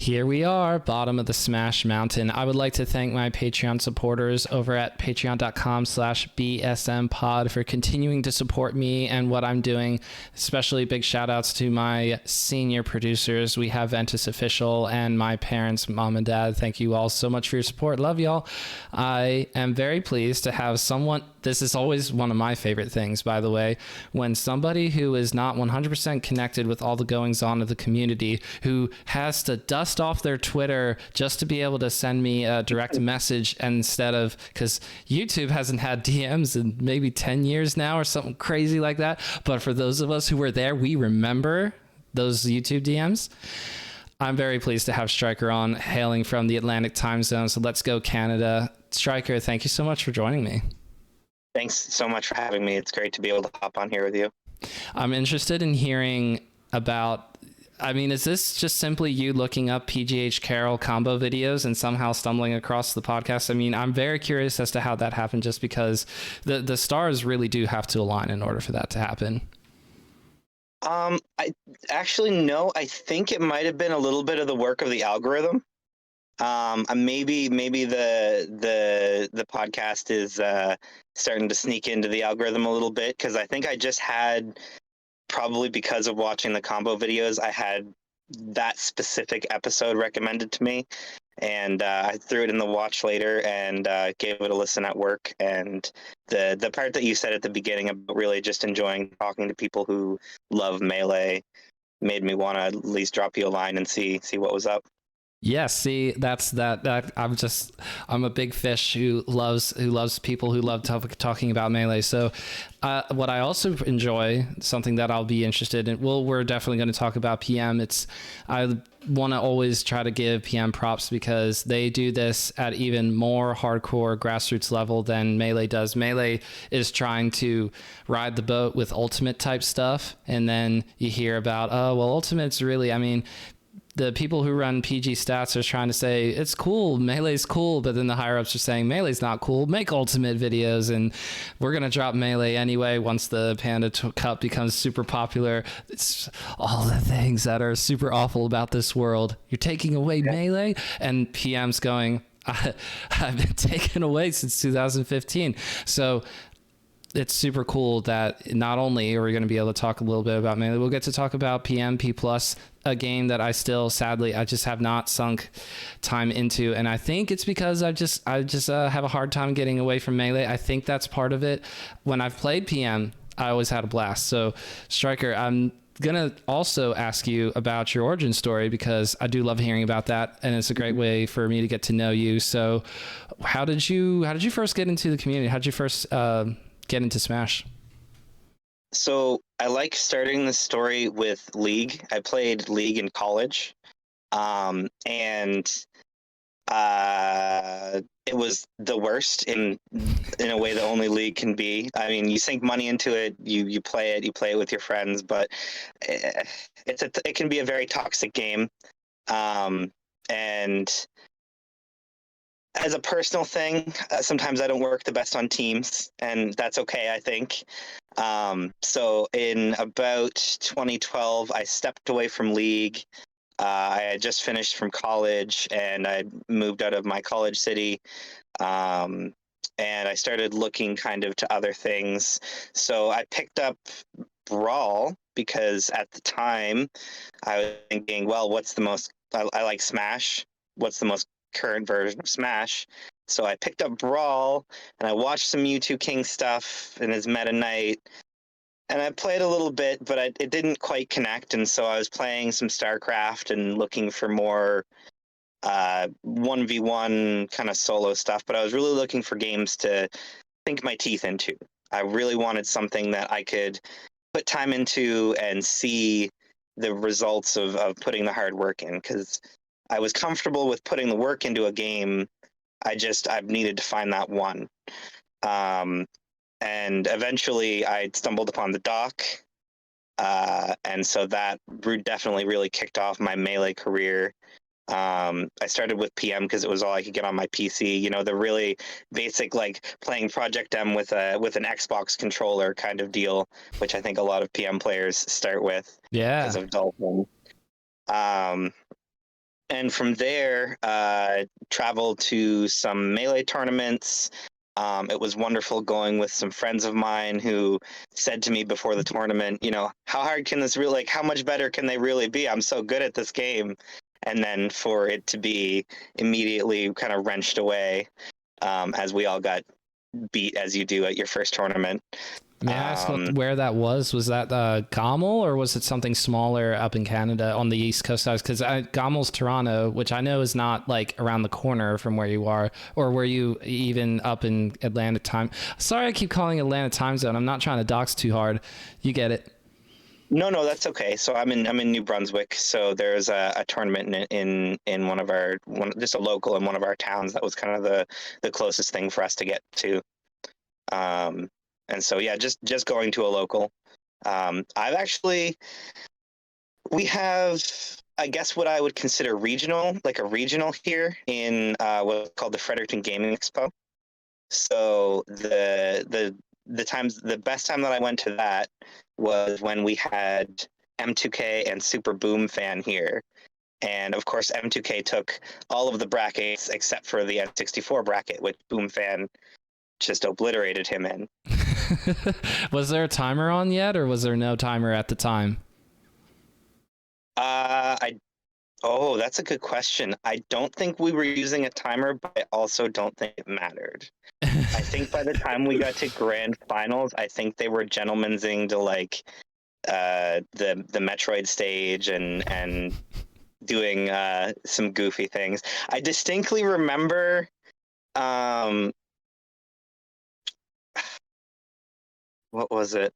Here we are, bottom of the Smash Mountain. I would like to thank my Patreon supporters over at patreon.com/BSMpod for continuing to support me and what I'm doing. Especially big shout outs to my senior producers. We have Ventus Official and my parents, mom and dad. Thank you all so much for your support. Love y'all. I am very pleased to have someone. This is always one of my favorite things, by the way, when somebody who is not 100% connected with all the goings on of the community, who has to dust off their Twitter just to be able to send me a direct message instead of, because YouTube hasn't had DMs in maybe 10 years now or something crazy like that. But for those of us who were there, we remember those YouTube DMs. I'm very pleased to have Stryker on, hailing from the Atlantic time zone. So let's go Canada. Stryker, thank you so much for joining me. Thanks so much for having me. It's great to be able to hop on here with you. I'm interested in hearing about, I mean, is this just simply you looking up PGH Carroll combo videos and somehow stumbling across the podcast? I mean, I'm very curious as to how that happened, just because the stars really do have to align in order for that to happen. I actually, no, I think it might have been a little bit of the work of the algorithm. Maybe the podcast is starting to sneak into the algorithm a little bit, because I think I just had, probably because of watching the combo videos, I had that specific episode recommended to me, and I threw it in the watch later and gave it a listen at work. And the part that you said at the beginning about really just enjoying talking to people who love Melee made me want to at least drop you a line and see what was up. Yes, see, that's that I'm a big fish who loves people who love talking about Melee. So what I also enjoy, something that I'll be interested in, well, we're definitely going to talk about PM. I want to always try to give PM props, because they do this at even more hardcore grassroots level than Melee does. Melee is trying to ride the boat with Ultimate type stuff, and then you hear about, oh, well, Ultimate's really, I mean, the people who run PG stats are trying to say it's cool, Melee's cool, but then the higher ups are saying Melee's not cool, make Ultimate videos, and we're going to drop Melee anyway once the Panda Cup becomes super popular. It's all the things that are super awful about this world. You're taking away Melee, and PM's going, I've been taken away since 2015. So it's super cool that not only are we going to be able to talk a little bit about Melee, we'll get to talk about PM, P+, a game that I still, sadly, I just have not sunk time into. And I think it's because I just have a hard time getting away from Melee. I think that's part of it. When I've played PM, I always had a blast. So Stryker, I'm going to also ask you about your origin story, because I do love hearing about that, and it's a great way for me to get to know you. So how did you first get into the community? How did you first get into Smash? So I like starting the story with League. I played League in college, and it was the worst in a way that only League can be. I mean, you sink money into it, you play it with your friends, but it can be a very toxic game, and as a personal thing, sometimes I don't work the best on teams, and that's okay, I think. So in about 2012, I stepped away from League. I had just finished from college, and I moved out of my college city, and I started looking kind of to other things. So I picked up Brawl, because at the time I was thinking, well, I like Smash. What's the most current version of Smash? So I picked up Brawl, and I watched some Mewtwo King stuff in his Meta Knight, and I played a little bit, but it didn't quite connect. And so I was playing some StarCraft and looking for more 1v1 kind of solo stuff, but I was really looking for games to sink my teeth into. I really wanted something that I could put time into and see the results of putting the hard work in, because I was comfortable with putting the work into a game. I've needed to find that one. And eventually I stumbled upon the dock. And so that definitely really kicked off my Melee career. I started with PM because it was all I could get on my PC. You know, the really basic, like playing Project M with an Xbox controller kind of deal, which I think a lot of PM players start with. Yeah. Because of Dolphin. and from there, traveled to some Melee tournaments. It was wonderful going with some friends of mine who said to me before the tournament, how hard can this really, like, how much better can they really be? I'm so good at this game. And then for it to be immediately kind of wrenched away, as we all got beat as you do at your first tournament. May I ask where that was? Was that Gommel, or was it something smaller up in Canada on the East Coast side? Because Gommel's Toronto, which I know is not like around the corner from where you are, or were you even up in Atlantic time? Sorry, I keep calling it Atlantic time zone. I'm not trying to dox too hard. You get it. No, that's okay. So I'm in New Brunswick. So there's a tournament in one of just a local in one of our towns. That was kind of the closest thing for us to get to. And so, yeah, just going to a local. We have, I guess, what I would consider regional, like a regional here in what's called the Fredericton Gaming Expo. So the best time that I went to that was when we had M2K and Super Boom Fan here. And of course, M2K took all of the brackets except for the N64 bracket, which Boom Fan just obliterated him in. Was there a timer on yet, or was there no timer at the time? That's a good question. I don't think we were using a timer, but I also don't think it mattered. I think by the time we got to grand finals, I think they were gentleman'sing to like the Metroid stage and doing some goofy things. I distinctly remember what was it?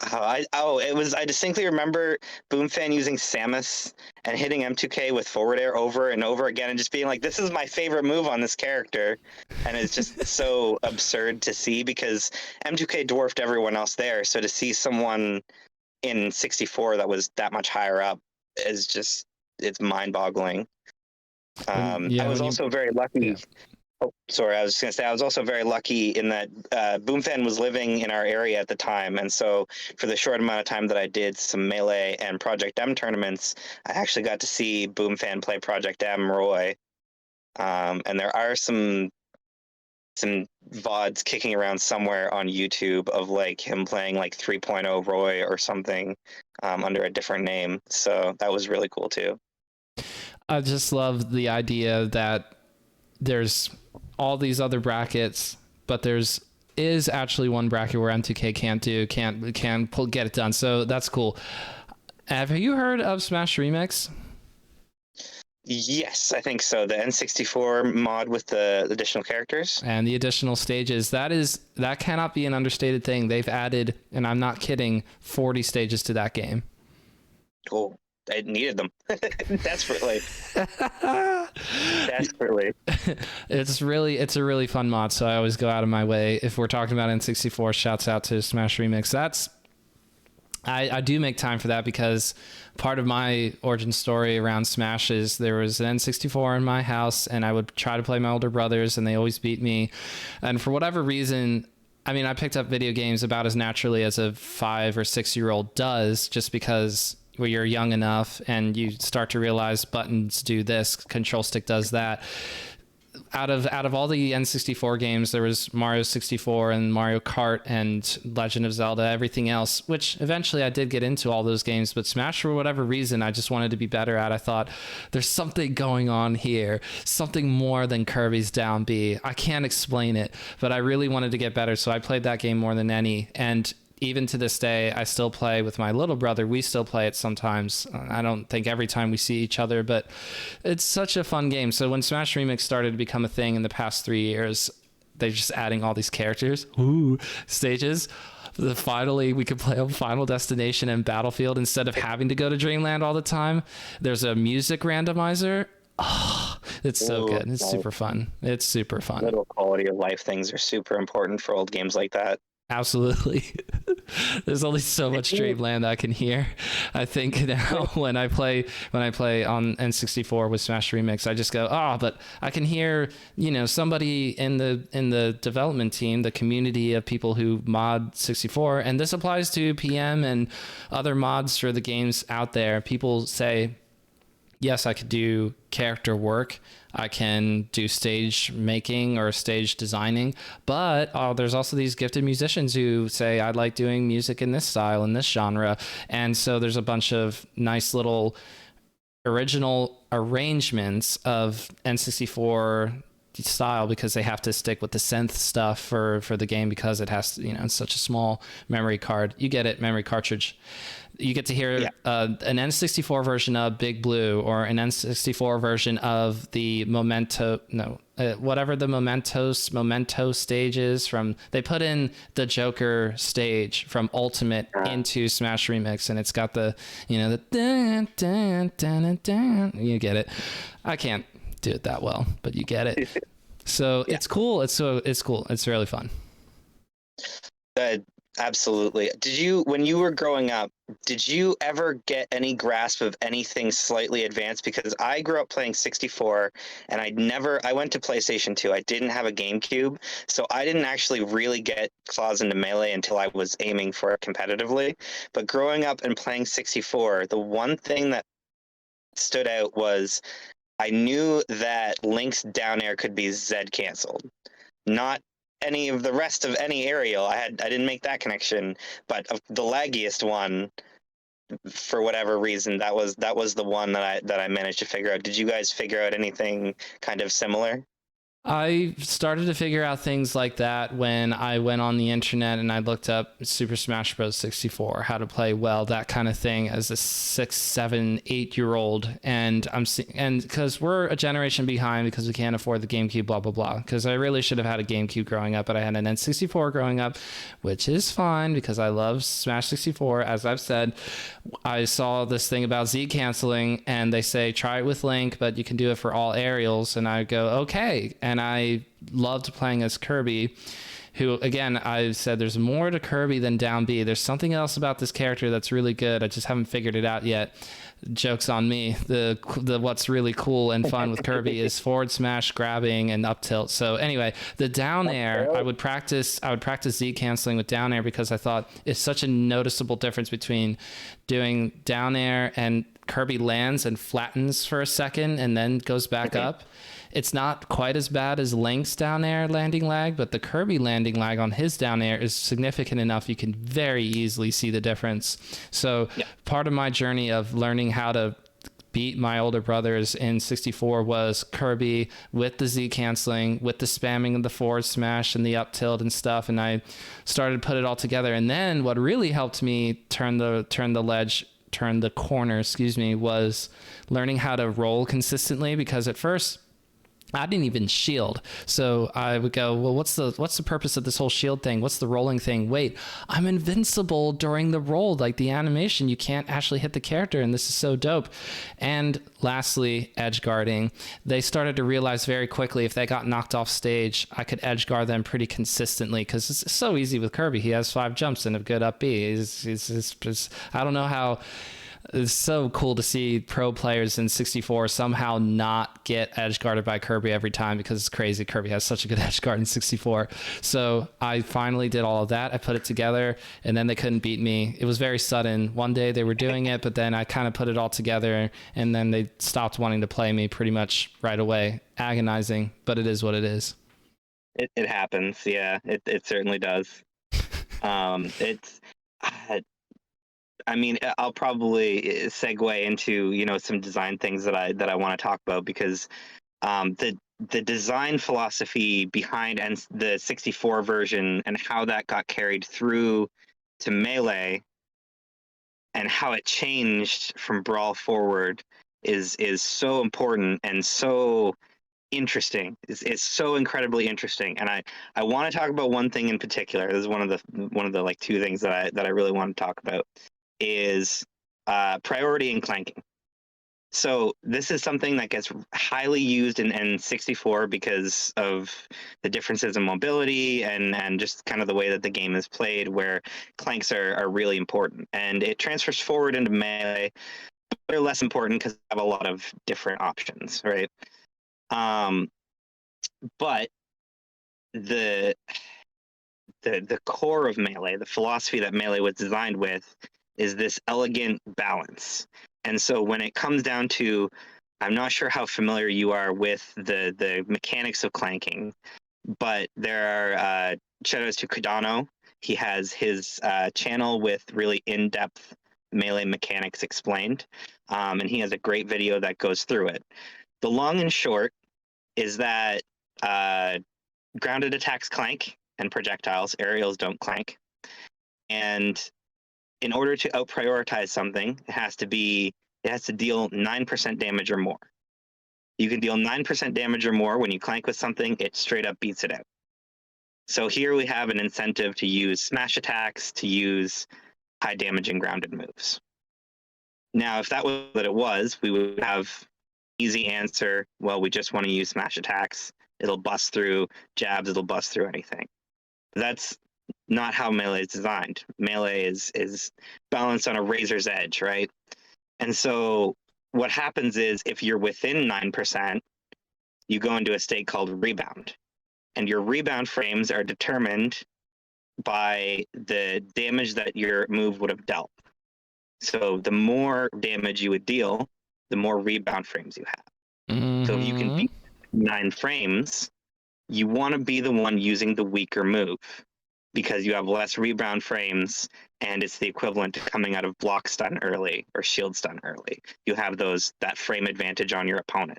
I distinctly remember Boomfan using Samus and hitting M2K with forward air over and over again and just being like, this is my favorite move on this character. And it's just so absurd to see because M2K dwarfed everyone else there. So to see someone in 64 that was that much higher up is just, it's mind boggling. I was also very lucky. Yeah. Oh, sorry, I was going to say I was also very lucky in that Boomfan was living in our area at the time, and so for the short amount of time that I did some Melee and Project M tournaments, I actually got to see Boomfan play Project M Roy, and there are some VODs kicking around somewhere on YouTube of like him playing like 3.0 Roy or something under a different name, so that was really cool too. I just love the idea that there's all these other brackets, but is actually one bracket where M2K can't get it done. So that's cool. Have you heard of Smash Remix? Yes, I think so. The N64 mod with the additional characters and the additional stages. That cannot be an understated thing. They've added, and I'm not kidding, 40 stages to that game. Cool. I needed them desperately. Desperately. It's a really fun mod, so I always go out of my way. If we're talking about N64, shouts out to Smash Remix. I do make time for that because part of my origin story around Smash is there was an N64 in my house and I would try to play my older brothers and they always beat me. And for whatever reason, I mean, I picked up video games about as naturally as a 5 or 6 year old does, just because where you're young enough and you start to realize buttons do this, control stick does that. Out of all the N64 games, there was Mario 64 and Mario Kart and Legend of Zelda, everything else, which eventually I did get into all those games, but Smash, for whatever reason, I just wanted to be better at. I thought, there's something going on here, something more than Kirby's Down B. I can't explain it, but I really wanted to get better, so I played that game more than any, and even to this day, I still play with my little brother. We still play it sometimes. I don't think every time we see each other, but it's such a fun game. So when Smash Remix started to become a thing in the past 3 years, they're just adding all these characters, stages. Finally, we could play on Final Destination and Battlefield instead of having to go to Dreamland all the time. There's a music randomizer. Oh, it's so good. It's super fun. It's super fun. Little quality of life things are super important for old games like that. Absolutely. There's only so much Dreamland I can hear. I think now when I play on N64 with Smash Remix, I just go, but I can hear, somebody in the development team, the community of people who mod 64, and this applies to PM and other mods for the games out there. People say, yes, I could do character work. I can do stage making or stage designing, but there's also these gifted musicians who say, I like doing music in this style, in this genre. And so there's a bunch of nice little original arrangements of N64 style, because they have to stick with the synth stuff for the game, because it has to, it's such a small memory card. You get it, memory cartridge. You get to hear an N64 version of Big Blue, or an N64 version of the whatever the Memento stage is from. They put in the Joker stage from Ultimate into Smash Remix, and it's got the the dun, dun, dun, dun, dun. You get it. I can't do it that well, but you get it. So it's cool. It's cool. It's really fun. Absolutely. When you were growing up, did you ever get any grasp of anything slightly advanced? Because I grew up playing 64, and I went to PlayStation 2. I didn't have a GameCube, so I didn't actually really get claws into Melee until I was aiming for it competitively. But growing up and playing 64, the one thing that stood out was I knew that Link's down air could be Z canceled. Not any of the rest of any aerial. I didn't make that connection, but the laggiest one, for whatever reason, that was the one that I managed to figure out. Did you guys figure out anything kind of similar? I started to figure out things like that when I went on the internet and I looked up Super Smash Bros. 64, how to play well, that kind of thing, as a 6, 7, 8-year-old. And because we're a generation behind because we can't afford the GameCube, blah, blah, blah. Because I really should have had a GameCube growing up, but I had an N64 growing up, which is fine because I love Smash 64. As I've said, I saw this thing about Z canceling, and they say try it with Link, but you can do it for all aerials. And I go, okay. And I loved playing as Kirby, who, again, I said there's more to Kirby than down B. There's something else about this character that's really good. I just haven't figured it out yet. Joke's on me. The what's really cool and fun with Kirby is forward smash, grabbing, and up tilt. So anyway, the down air, I would practice Z canceling with down air, because I thought it's such a noticeable difference between doing down air and Kirby lands and flattens for a second and then goes back up. It's not quite as bad as Link's down air landing lag, but the Kirby landing lag on his down air is significant enough you can very easily see the difference. So part of my journey of learning how to beat my older brothers in 64 was Kirby with the Z canceling, with the spamming of the forward smash and the up tilt and stuff, and I started to put it all together. And then what really helped me turn the corner, was learning how to roll consistently, because at first I didn't even shield. So I would go, well, what's the purpose of this whole shield thing? What's the rolling thing? Wait, I'm invincible during the roll, like the animation. You can't actually hit the character, and this is so dope. And lastly, edge guarding. They started to realize very quickly if they got knocked off stage, I could edge guard them pretty consistently, because it's so easy with Kirby. He has 5 jumps and a good up B. I don't know how. It's so cool to see pro players in 64 somehow not get edge guarded by Kirby every time, because it's crazy. Kirby has such a good edge guard in 64. So I finally did all of that. I put it together, and then they couldn't beat me. It was very sudden. One day they were doing it, but then I kind of put it all together, and then they stopped wanting to play me pretty much right away. Agonizing, but it is what it is. It happens. Yeah, it certainly does. I mean, I'll probably segue into some design things that I want to talk about, because the design philosophy behind the 64 version and how that got carried through to Melee and how it changed from Brawl forward is so important and so interesting. It's so incredibly interesting, and I want to talk about one thing in particular. This is one of the like 2 things that I really want to talk about, is priority and clanking. So this is something that gets highly used in N64 because of the differences in mobility and just kind of the way that the game is played, where clanks are really important. And it transfers forward into Melee, but they're less important because they have a lot of different options, right? But the core of Melee, the philosophy that Melee was designed with, is this elegant balance. And so when it comes down to, I'm not sure how familiar you are with the mechanics of clanking, but there are shout outs to Cardano. He has his channel with really in-depth melee mechanics explained, and he has a great video that goes through it. The long and short is that grounded attacks clank and projectiles, aerials don't clank. And in order to out prioritize something, it has to deal 9% damage or more. You can deal 9% damage or more when you clank with something, it straight up beats it out. So here we have an incentive to use smash attacks, to use high damage and grounded moves. Now, if that was what it was, we would have easy answer. Well, we just want to use smash attacks. It'll bust through jabs. It'll bust through anything. That's not how melee is designed. Melee is balanced on a razor's edge, right? And so what happens is if you're within 9%, you go into a state called rebound. And your rebound frames are determined by the damage that your move would have dealt. So the more damage you would deal, the more rebound frames you have. Mm-hmm. So if you can beat 9 frames, you want to be the one using the weaker move because you have less rebound frames and it's the equivalent to coming out of block stun early or shield stun early. You have that frame advantage on your opponent.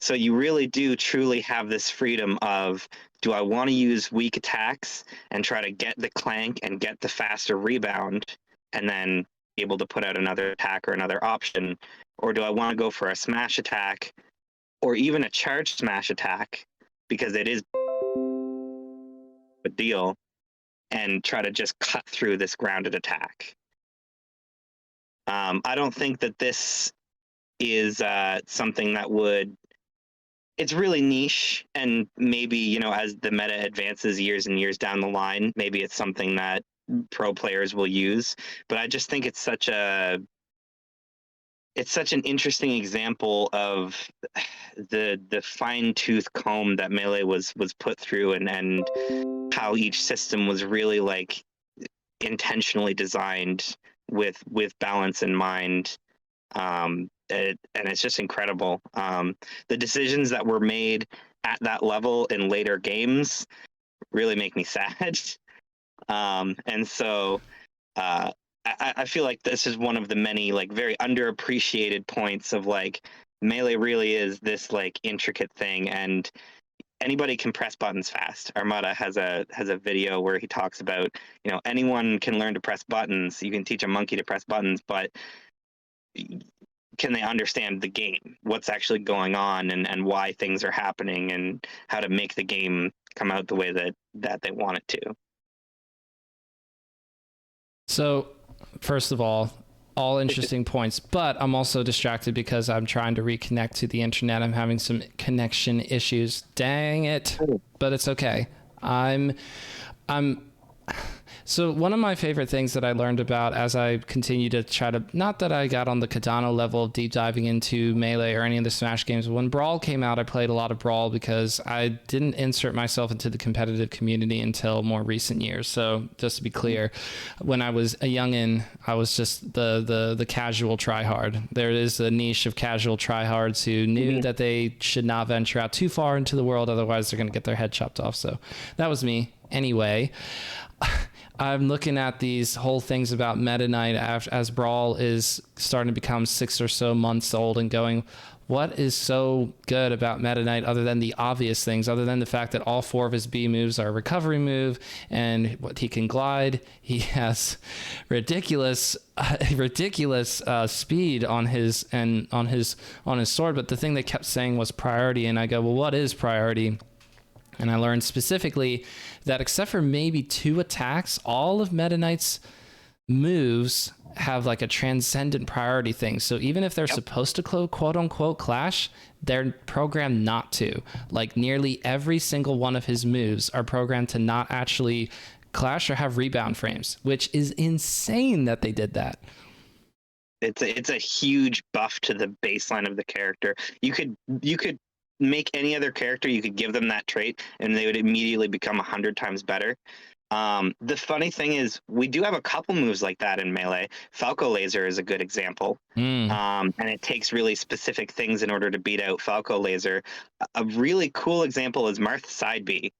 So you really do truly have this freedom of, do I want to use weak attacks and try to get the clank and get the faster rebound and then be able to put out another attack or another option? Or do I want to go for a smash attack or even a charged smash attack because it is a deal and try to just cut through this grounded attack? I don't think that this is something that would, it's really niche, and maybe, as the meta advances years and years down the line, maybe it's something that pro players will use. But I just think it's such an interesting example of the fine-tooth comb that melee was put through, and how each system was really like intentionally designed with balance in mind. And it's just incredible. The decisions that were made at that level in later games really make me sad. And so I feel like this is one of the many like very underappreciated points of like melee really is this like intricate thing, and anybody can press buttons fast. Armada has a video where he talks about, anyone can learn to press buttons. You can teach a monkey to press buttons, but can they understand the game, what's actually going on, and why things are happening, and how to make the game come out the way that they want it to? So, first of all interesting points, but I'm also distracted because I'm trying to reconnect to the internet. I'm having some connection issues. Dang it. But it's okay. So one of my favorite things that I learned about as I continue to try to, not that I got on the Cardano level of deep diving into Melee or any of the Smash games, when Brawl came out, I played a lot of Brawl because I didn't insert myself into the competitive community until more recent years. So just to be clear, when I was a youngin', I was just the casual tryhard. There is a niche of casual tryhards who knew that they should not venture out too far into the world, otherwise they're going to get their head chopped off. So that was me. Anyway, I'm looking at these whole things about Meta Knight as Brawl is starting to become 6 or so months old, and going, what is so good about Meta Knight other than the obvious things, other than the fact that all 4 of his B moves are a recovery move, and what he can glide. He has ridiculous speed on his sword. But the thing they kept saying was priority, and I go, well, what is priority? And I learned specifically that except for maybe 2 attacks, all of Meta Knight's moves have like a transcendent priority thing. So even if they're supposed to quote unquote clash, they're programmed not to. Like nearly every single one of his moves are programmed to not actually clash or have rebound frames, which is insane that they did that. It's a huge buff to the baseline of the character. You could make any other character, you could give them that trait and they would immediately become 100 times better. The funny thing is, we do have a couple moves like that in Melee. Falco Laser is a good example. And it takes really specific things in order to beat out Falco Laser. A really cool example is Marth Side B.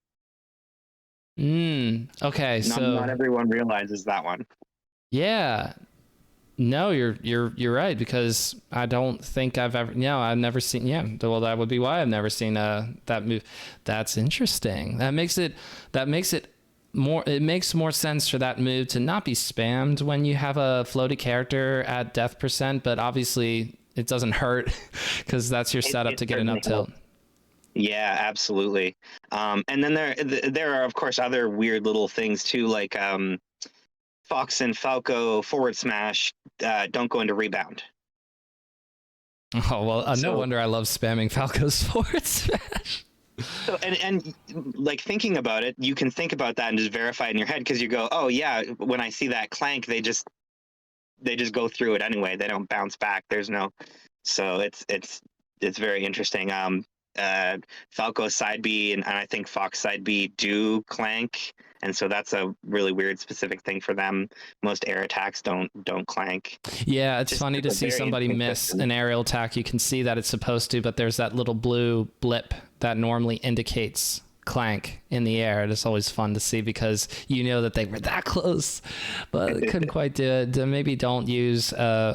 Okay, Not everyone realizes that one. Yeah. No, you're right, because I don't think I've never seen. Yeah, well, that would be why I've never seen that move. That's interesting. That makes it more. It makes more sense for that move to not be spammed when you have a floaty character at death percent, but obviously it doesn't hurt because that's your setup to get an up tilt. Yeah, absolutely. And then there are of course other weird little things too, like Fox and Falco forward smash don't go into rebound. Oh well, no wonder I love spamming Falco's forward smash. So and like thinking about it, you can think about that and just verify it in your head, because you go, oh yeah, when I see that clank, they just go through it anyway. They don't bounce back. There's no, so it's very interesting. Falco side B and I think Fox side B do clank, and so that's a really weird specific thing for them. Most air attacks don't clank. Yeah, it's funny to see somebody miss an aerial attack. You can see that it's supposed to, but there's that little blue blip that normally indicates clank in the air. It's always fun to see because you know that they were that close, but couldn't quite do it. Maybe don't use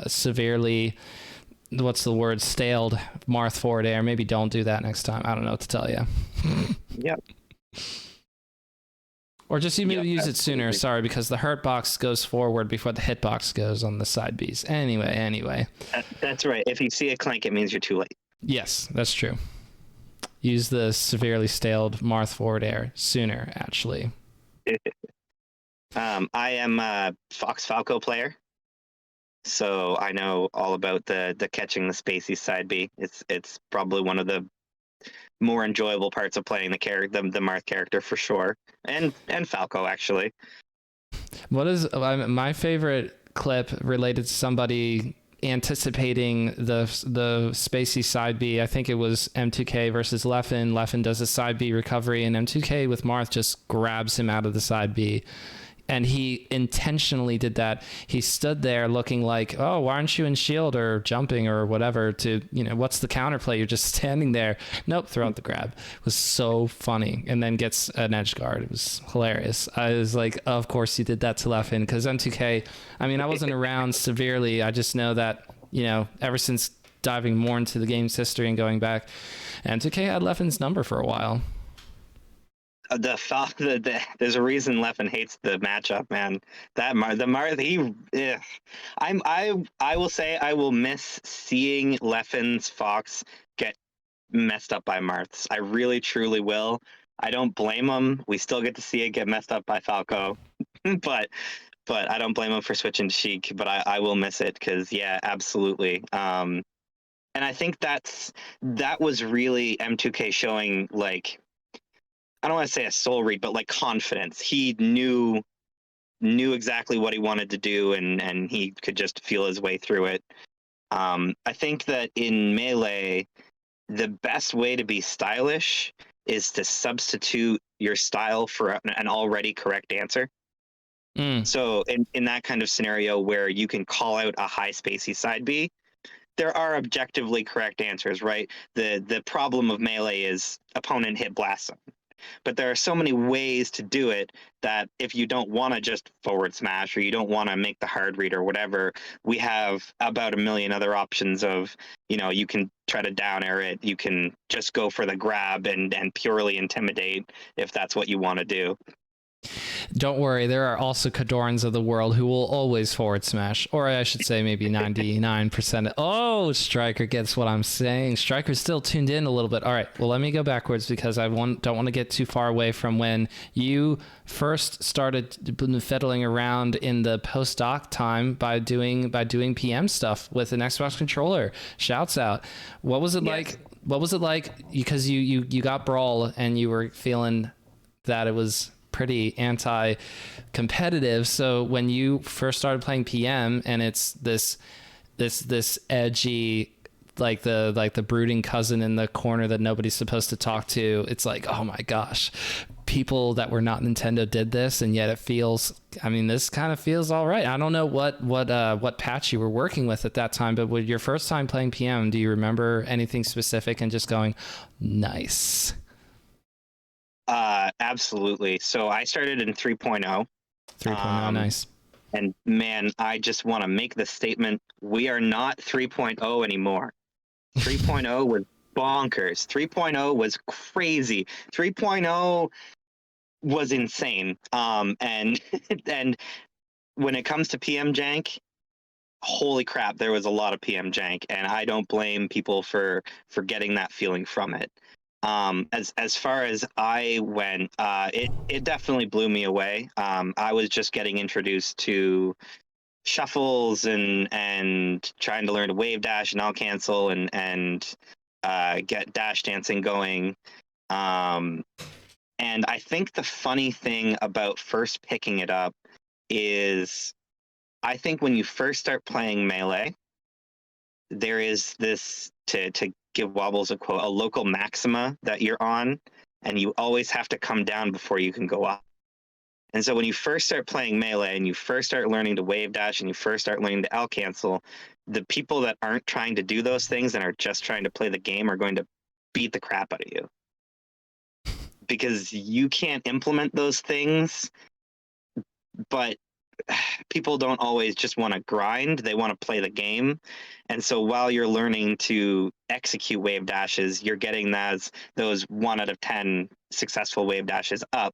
severely, what's the word, staled Marth forward air. Maybe don't do that next time. I don't know what to tell you. Yep. Or just use it sooner. Sorry, because the hurt box goes forward before the hit box goes on the side Bs. Anyway. That's right. If you see a clank, it means you're too late. Yes, that's true. Use the severely staled Marth forward air sooner, actually. I am a Fox Falco player, so I know all about the catching the spacey side B. It's probably one of the more enjoyable parts of playing the Marth character for sure, and Falco actually. What is my favorite clip related to somebody anticipating the spacey side B? I think it was M2K versus Leffen. Leffen does a side B recovery, and M2K with Marth just grabs him out of the side B. And he intentionally did that. He stood there looking like, oh, why aren't you in shield or jumping or whatever to, what's the counterplay? You're just standing there. Nope, throw out the grab. It was so funny. And then gets an edge guard. It was hilarious. I was like, of course you did that to Leffen, because M2K, I wasn't around severely. I just know that, ever since diving more into the game's history and going back, M2K had Leffen's number for a while. There's a reason Leffen hates the matchup, man. I will say I will miss seeing Leffen's Fox get messed up by Marths. I really truly will. I don't blame him. We still get to see it get messed up by Falco, but I don't blame him for switching to Sheik. But I will miss it, because yeah, absolutely. And I think that was really M2K showing, like, I don't want to say a soul read, but like confidence. He knew exactly what he wanted to do, and he could just feel his way through it. I think that in Melee, the best way to be stylish is to substitute your style for an already correct answer. So in that kind of scenario where you can call out a high spacey side B, there are objectively correct answers, right? The problem of Melee is opponent hit blast zone. But there are so many ways to do it that if you don't want to just forward smash, or you don't want to make the hard read or whatever, we have about a million other options of, you can try to down air it. You can just go for the grab and purely intimidate if that's what you want to do. Don't worry, there are also Khadorans of the world who will always forward smash, or I should say maybe 99%. Oh, Stryker gets what I'm saying. Stryker's still tuned in a little bit. All right, well, let me go backwards, because I don't want to get too far away from when you first started fiddling around in the postdoc time by doing PM stuff with an Xbox controller. Shouts out. What was it like? What was it like? Because you got Brawl and you were feeling that it was pretty anti-competitive. So when you first started playing PM, and it's this edgy, like the brooding cousin in the corner that nobody's supposed to talk to, it's like, oh my gosh, people that were not Nintendo did this, and yet it feels, I mean, this kind of feels all right. I don't know what patch you were working with at that time, but with your first time playing PM, do you remember anything specific and just going, nice? Absolutely. So I started in 3.0. 3.0, nice. And man, I just want to make the statement, we are not 3.0 anymore. 3.0 was bonkers. 3.0 was crazy. 3.0 was insane. And and when it comes to PM jank, holy crap, there was a lot of PM jank, and I don't blame people for getting that feeling from it. As far as I went, it definitely blew me away. I was just getting introduced to shuffles and trying to learn to wave dash and I'll cancel and get dash dancing going. And I think the funny thing about first picking it up is, I think when you first start playing Melee, there is this, to give Wobbles a quote, a local maxima that you're on, and you always have to come down before you can go up. And so when you first start playing Melee and you first start learning to wave dash and you first start learning to L cancel, the people that aren't trying to do those things and are just trying to play the game are going to beat the crap out of you. Because you can't implement those things, but people don't always just want to grind, they want to play the game. And so while you're learning to execute wave dashes, you're getting those 1 out of 10 successful wave dashes up.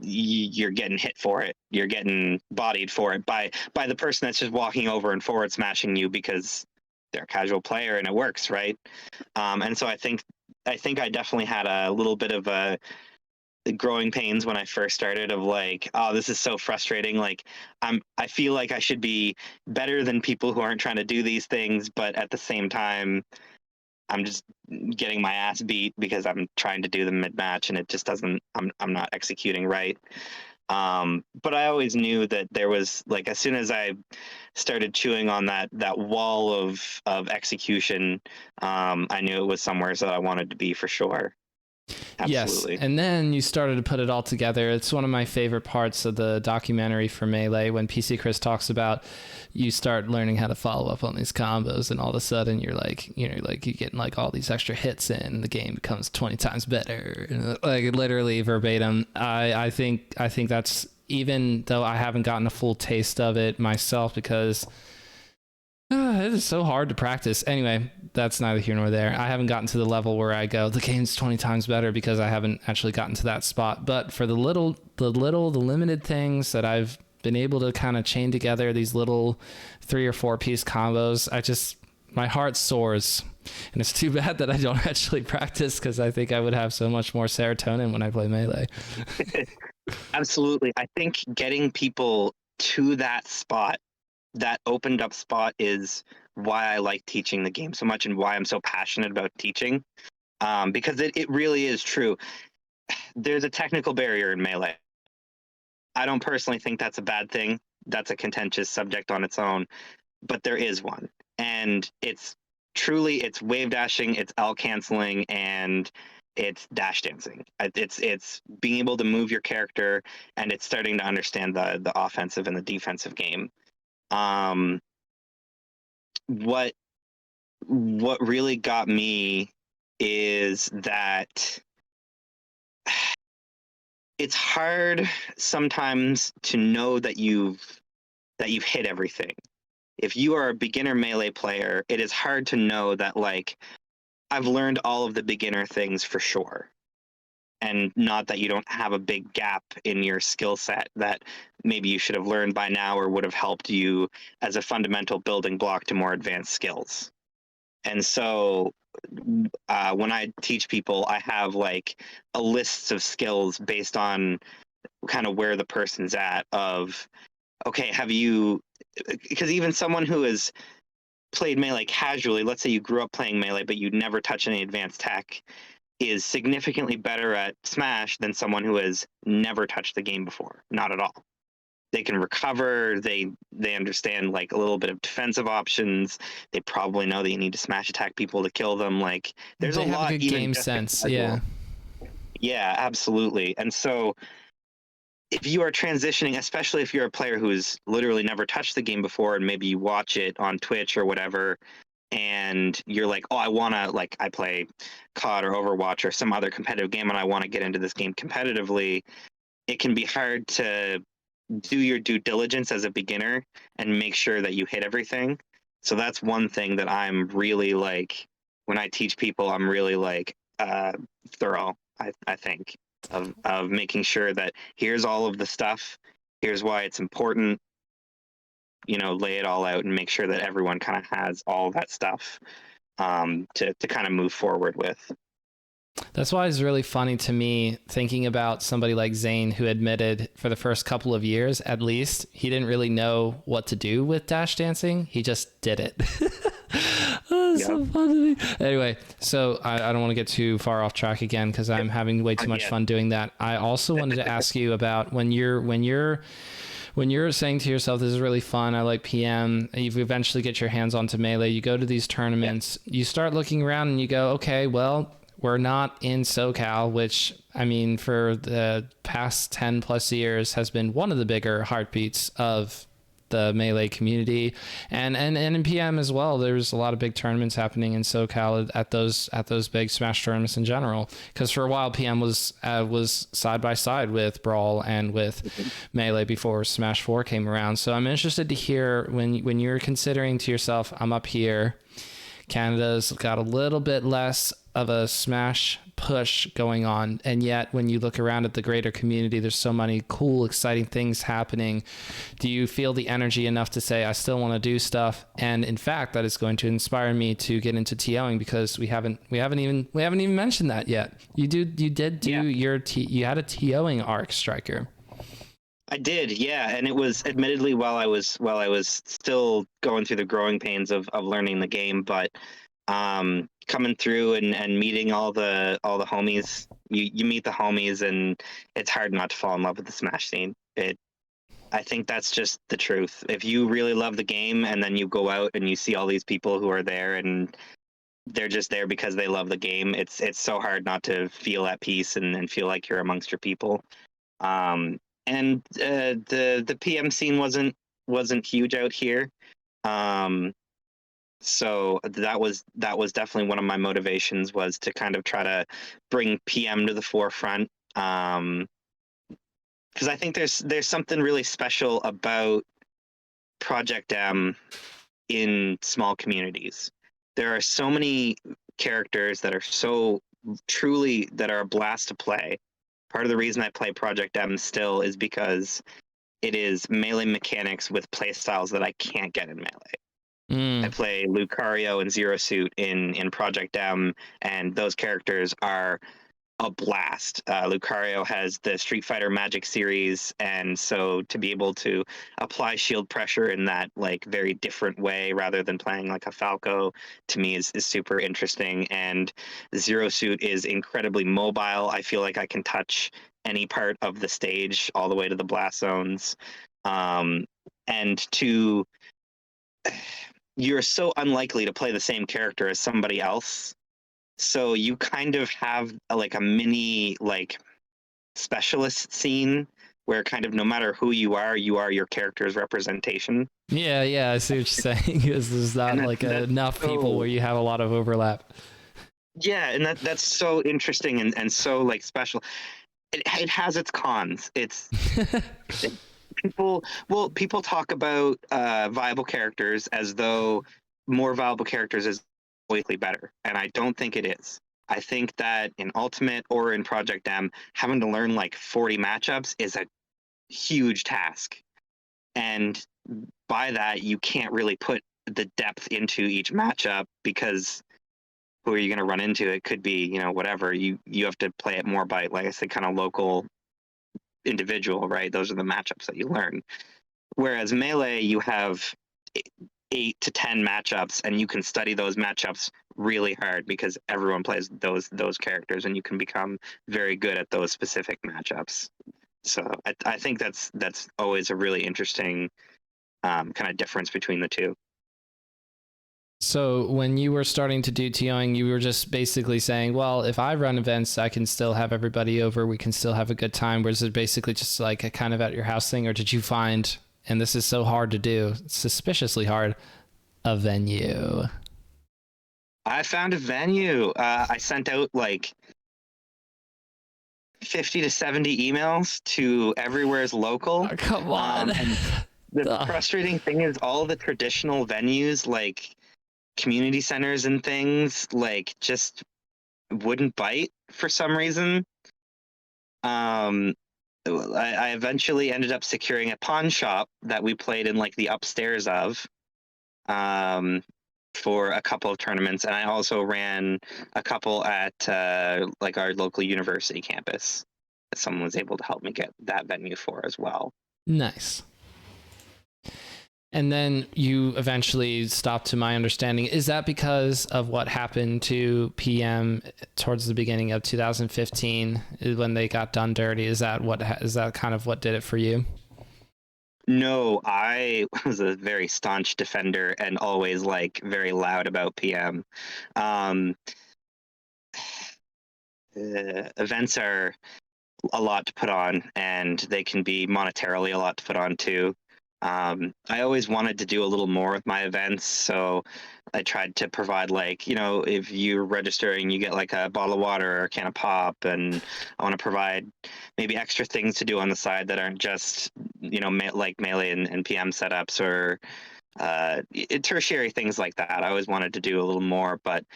You're getting hit for it. You're getting bodied for it by the person that's just walking over and forward smashing you because they're a casual player and it works, right? And so I think I definitely had a little bit of a growing pains when I first started, of like, oh, this is so frustrating. Like I feel like I should be better than people who aren't trying to do these things, but at the same time, I'm just getting my ass beat because I'm trying to do them mid-match and it just doesn't, I'm not executing right. But I always knew that there was, like, as soon as I started chewing on that wall of execution, I knew it was somewhere that I wanted to be for sure. Absolutely. Yes, and then you started to put it all together. It's one of my favorite parts of the documentary for Melee, when PC Chris talks about you start learning how to follow up on these combos, and all of a sudden you're like, you getting like all these extra hits in, and the game becomes 20 times better, like literally verbatim. I think that's, even though I haven't gotten a full taste of it myself, because it is so hard to practice. Anyway, that's neither here nor there. I haven't gotten to the level where I go, the game's 20 times better, because I haven't actually gotten to that spot. But for the limited things that I've been able to kind of chain together, these little 3 or 4 piece combos, my heart soars. And it's too bad that I don't actually practice, because I think I would have so much more serotonin when I play Melee. Absolutely. I think getting people to that spot, that opened up spot, is why I like teaching the game so much and why I'm so passionate about teaching. Because it really is true. There's a technical barrier in Melee. I don't personally think that's a bad thing. That's a contentious subject on its own, but there is one. And it's wave dashing, it's L canceling, and it's dash dancing. It's being able to move your character, and it's starting to understand the offensive and the defensive game. What really got me is that it's hard sometimes to know that you've hit everything. If you are a beginner Melee player, it is hard to know that, like, I've learned all of the beginner things for sure. And not that you don't have a big gap in your skill set that maybe you should have learned by now or would have helped you as a fundamental building block to more advanced skills. And so when I teach people, I have like a list of skills based on kind of where the person's at, of, okay, because even someone who has played Melee casually, let's say you grew up playing Melee, but you never touch any advanced tech, is significantly better at Smash than someone who has never touched the game before. Not at all. They can recover, they understand like a little bit of defensive options, they probably know that you need to smash attack people to kill them. Like, there's they a have lot, a good even game just sense. casual. Yeah. Yeah, absolutely. And so if you are transitioning, especially if you're a player who's literally never touched the game before and maybe you watch it on Twitch or whatever, and you're like, oh, I want to, like, I play COD or Overwatch or some other competitive game and I want to get into this game competitively, it can be hard to do your due diligence as a beginner and make sure that you hit everything. So that's one thing that I'm really like, when I teach people, I'm really like thorough, I think, of making sure that here's all of the stuff, here's why it's important, lay it all out and make sure that everyone kind of has all that stuff to kind of move forward with. That's why it's really funny to me thinking about somebody like Zane, who admitted for the first couple of years, at least, he didn't really know what to do with dash dancing. He just did it. Oh, Yeah. so fun to me. Anyway, so I don't want to get too far off track again because I'm having way too much fun doing that. I also wanted to ask you about when you're saying to yourself, this is really fun, I like PM, you eventually get your hands onto Melee, you go to these tournaments, you start looking around and you go, okay, well, we're not in SoCal, which, I mean, for the past 10 plus years has been one of the bigger heartbeats of the Melee community, and in PM as well. There's a lot of big tournaments happening in SoCal at those big Smash tournaments in general. Because for a while, PM was side by side with Brawl and with Melee before Smash 4 came around. So I'm interested to hear when you're considering to yourself, I'm up here. Canada's got a little bit less of a Smash push going on, and yet when you look around at the greater community, there's so many cool, exciting things happening. Do you feel the energy enough to say, I still want to do stuff? And in fact, that is going to inspire me to get into TOing, because we haven't even mentioned that yet. You did do you had a TOing arc, Stryker. I did, yeah, and it was admittedly while I was still going through the growing pains of learning the game, but coming through and meeting all the homies, you meet the homies, and it's hard not to fall in love with the Smash scene. I think that's just the truth. If you really love the game and then you go out and you see all these people who are there and they're just there because they love the game, it's so hard not to feel at peace and feel like you're amongst your people. And the PM scene wasn't huge out here. So that was definitely one of my motivations, was to kind of try to bring PM to the forefront. Because I think there's something really special about Project M in small communities. There are so many characters that are so truly that are a blast to play. Part of the reason I play Project M still is because it is Melee mechanics with playstyles that I can't get in Melee. I play Lucario and Zero Suit in Project M, and those characters are a blast. Lucario has the Street Fighter Magic series, and so to be able to apply shield pressure in that like very different way rather than playing like a Falco, to me is super interesting. And Zero Suit is incredibly mobile. I feel like I can touch any part of the stage all the way to the blast zones. And you're so unlikely to play the same character as somebody else, so you kind of have like a mini like specialist scene where kind of no matter who you are your character's representation. Yeah, I see what you're saying. Because there's not like enough people where you have a lot of overlap. Yeah, and that's so interesting and so like special. It has its cons. People talk about viable characters as though more viable characters is greatly better, and I don't think it is. I think that in Ultimate or in Project M, having to learn like 40 matchups is a huge task, and by that you can't really put the depth into each matchup, because who are you going to run into? It could be whatever. You have to play it more by, like I said, kind of local individual, right? Those are the matchups that you learn. Whereas Melee, you have 8 to 10 matchups, and you can study those matchups really hard because everyone plays those characters, and you can become very good at those specific matchups. So I think that's always a really interesting kind of difference between the two. So when you were starting to do TOing, you were just basically saying, well, if I run events, I can still have everybody over. We can still have a good time. Was it basically just like a kind of at your house thing? Or did you find, and this is so hard to do, suspiciously hard, a venue? I found a venue. I sent out like 50 to 70 emails to everywhere's local. Oh, come on. And the Ugh. frustrating thing is all the traditional venues like community centers and things like just wouldn't bite for some reason. Um, I eventually ended up securing a pawn shop that we played in like the upstairs of um, for a couple of tournaments, and I also ran a couple at like our local university campus. That someone was able to help me get that venue for as well. Nice. And then you eventually stopped, to my understanding. Is that because of what happened to PM towards the beginning of 2015 when they got done dirty? Is that kind of what did it for you? No, I was a very staunch defender and always like very loud about PM. Um, Events are a lot to put on, and they can be monetarily a lot to put on too. I always wanted to do a little more with my events, so I tried to provide like, if you're registering, you get like a bottle of water or a can of pop, and I want to provide maybe extra things to do on the side that aren't just, like Melee and PM setups or tertiary things like that. I always wanted to do a little more, but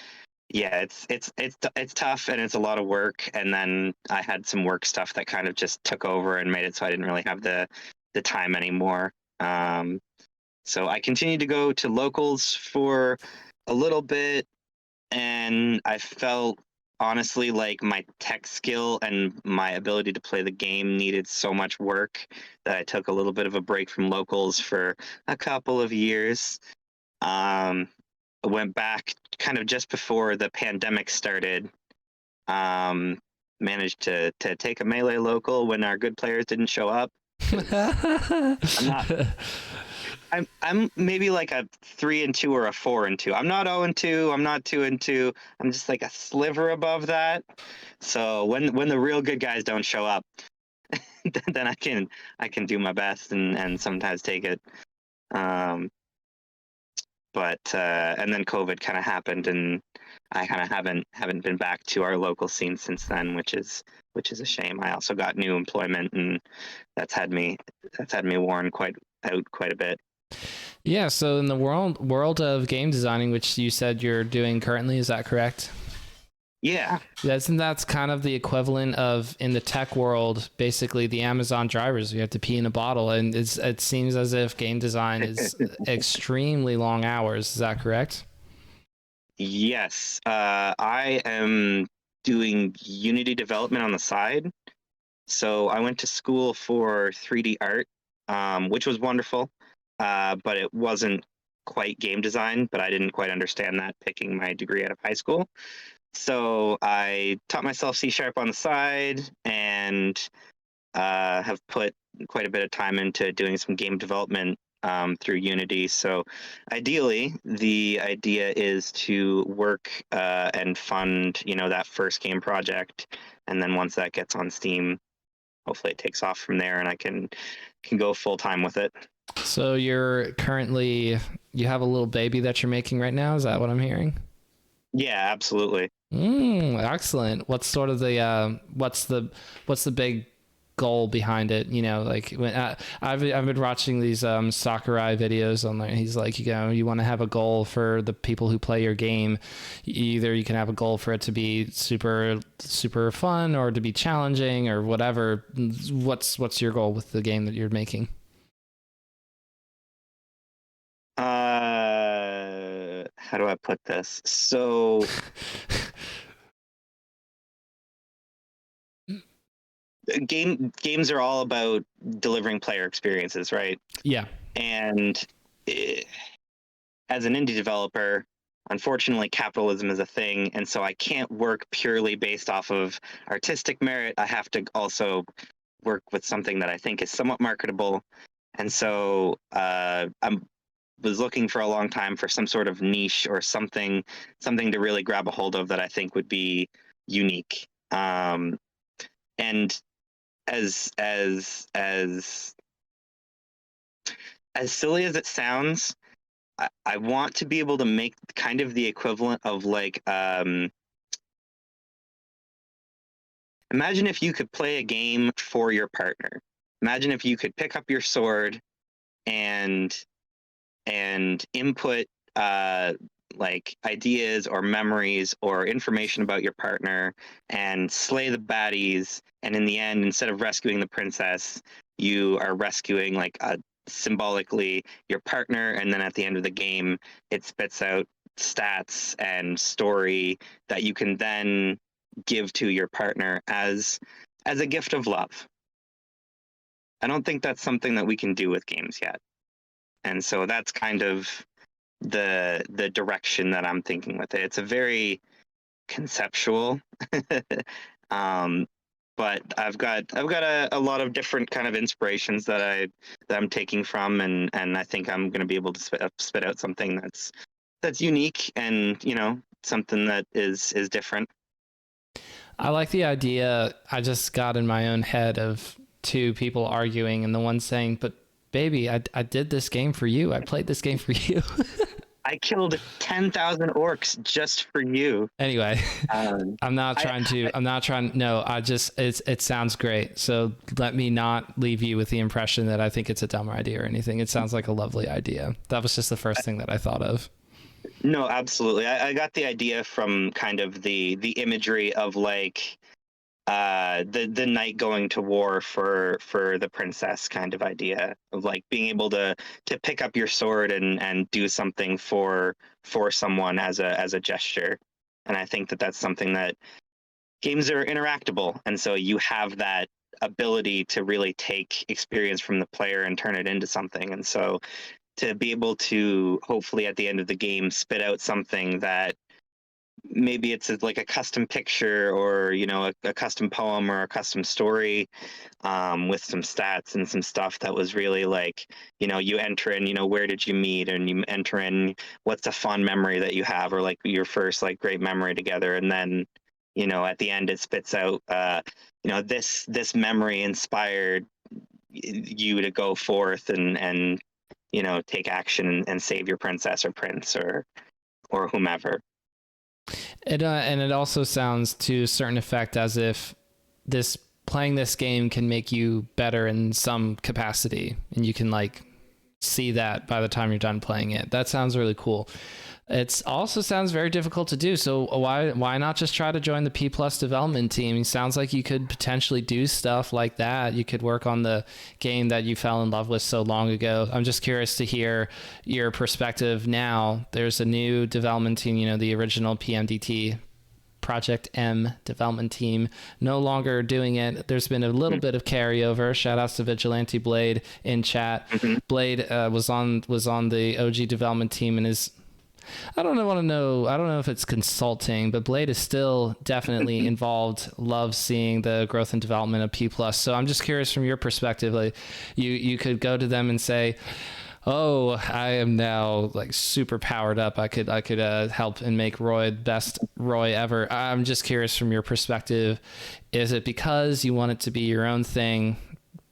yeah, it's tough and it's a lot of work. And then I had some work stuff that kind of just took over and made it so I didn't really have the time anymore. Um, so I continued to go to locals for a little bit, and I felt honestly like my tech skill and my ability to play the game needed so much work that I took a little bit of a break from locals for a couple of years. Um, I went back kind of just before the pandemic started. Um, Managed to take a Melee local when our good players didn't show up. I'm not. I'm maybe like a 3-2 or a 4-2. I'm not 0-2. I'm not 2-2. I'm just like a sliver above that. So when the real good guys don't show up, then I can do my best and sometimes take it. Um, but and then COVID kind of happened, and I kind of haven't been back to our local scene since then, which is a shame. I also got new employment, and that's had me worn quite a bit. Yeah, so in the world of game designing, which you said you're doing currently, is that correct? Yeah. That's kind of the equivalent of, in the tech world, basically the Amazon drivers. You have to pee in a bottle, and it seems as if game design is extremely long hours. Is that correct? Yes. I am doing Unity development on the side. So I went to school for 3D art, which was wonderful, but it wasn't quite game design, but I didn't quite understand that picking my degree out of high school. So I taught myself C# on the side, and have put quite a bit of time into doing some game development through Unity. So ideally, the idea is to work and fund, that first game project, and then once that gets on Steam, hopefully it takes off from there, and I can go full time with it. So you have a little baby that you're making right now. Is that what I'm hearing? Yeah, absolutely. Excellent. What's sort of the what's the big goal behind it? Like when I've been watching these Sakurai videos on there. He's like, you want to have a goal for the people who play your game. Either you can have a goal for it to be super super fun or to be challenging or whatever. What's your goal with the game that you're making? How do I put this? So games are all about delivering player experiences, right? Yeah. And as an indie developer, unfortunately, capitalism is a thing, and so I can't work purely based off of artistic merit. I have to also work with something that I think is somewhat marketable. And so I'm was looking for a long time for some sort of niche or something to really grab a hold of that I think would be unique. And as silly as it sounds, I want to be able to make kind of the equivalent of like imagine if you could play a game for your partner. Imagine if you could pick up your sword and input like ideas or memories or information about your partner and slay the baddies, and in the end, instead of rescuing the princess, you are rescuing like symbolically your partner, and then at the end of the game it spits out stats and story that you can then give to your partner as a gift of love. I don't think that's something that we can do with games yet. And so that's kind of the direction that I'm thinking with it. It's a very conceptual, but I've got a lot of different kind of inspirations that I'm taking from, and I think I'm going to be able to spit out something that's unique and something that is different. I like the idea. I just got in my own head of two people arguing, and the one saying, "But baby, I did this game for you. I played this game for you." I killed 10,000 orcs just for you. Anyway, I'm not trying. No, it sounds great. So let me not leave you with the impression that I think it's a dumb idea or anything. It sounds like a lovely idea. That was just the first thing that I thought of. No, absolutely. I got the idea from kind of the imagery of like the knight going to war for the princess kind of idea of like being able to pick up your sword and do something for someone as a gesture. And I think that that's something that games are interactable, and so you have that ability to really take experience from the player and turn it into something. And so to be able to hopefully at the end of the game spit out something that maybe it's like a custom picture or a custom poem or a custom story with some stats and some stuff that was really like you enter in where did you meet, and you enter in what's a fun memory that you have or like your first like great memory together, and then at the end it spits out this memory inspired you to go forth and take action and save your princess or prince or whomever. And it also sounds to a certain effect as if playing this game can make you better in some capacity, and you can like see that by the time you're done playing it. That sounds really cool. It also sounds very difficult to do. So why not just try to join the P+ development team? It sounds like you could potentially do stuff like that. You could work on the game that you fell in love with so long ago. I'm just curious to hear your perspective now. There's a new development team, the original PMDT Project M development team no longer doing it. There's been a little bit of carryover. Shout outs to Vigilante Blade in chat. Blade was on the OG development team and is I don't know if it's consulting, but Blade is still definitely involved. Loves seeing the growth and development of P+. So I'm just curious from your perspective, like you could go to them and say, "Oh, I am now like super powered up. I could help and make Roy the best Roy ever." I'm just curious from your perspective, is it because you want it to be your own thing,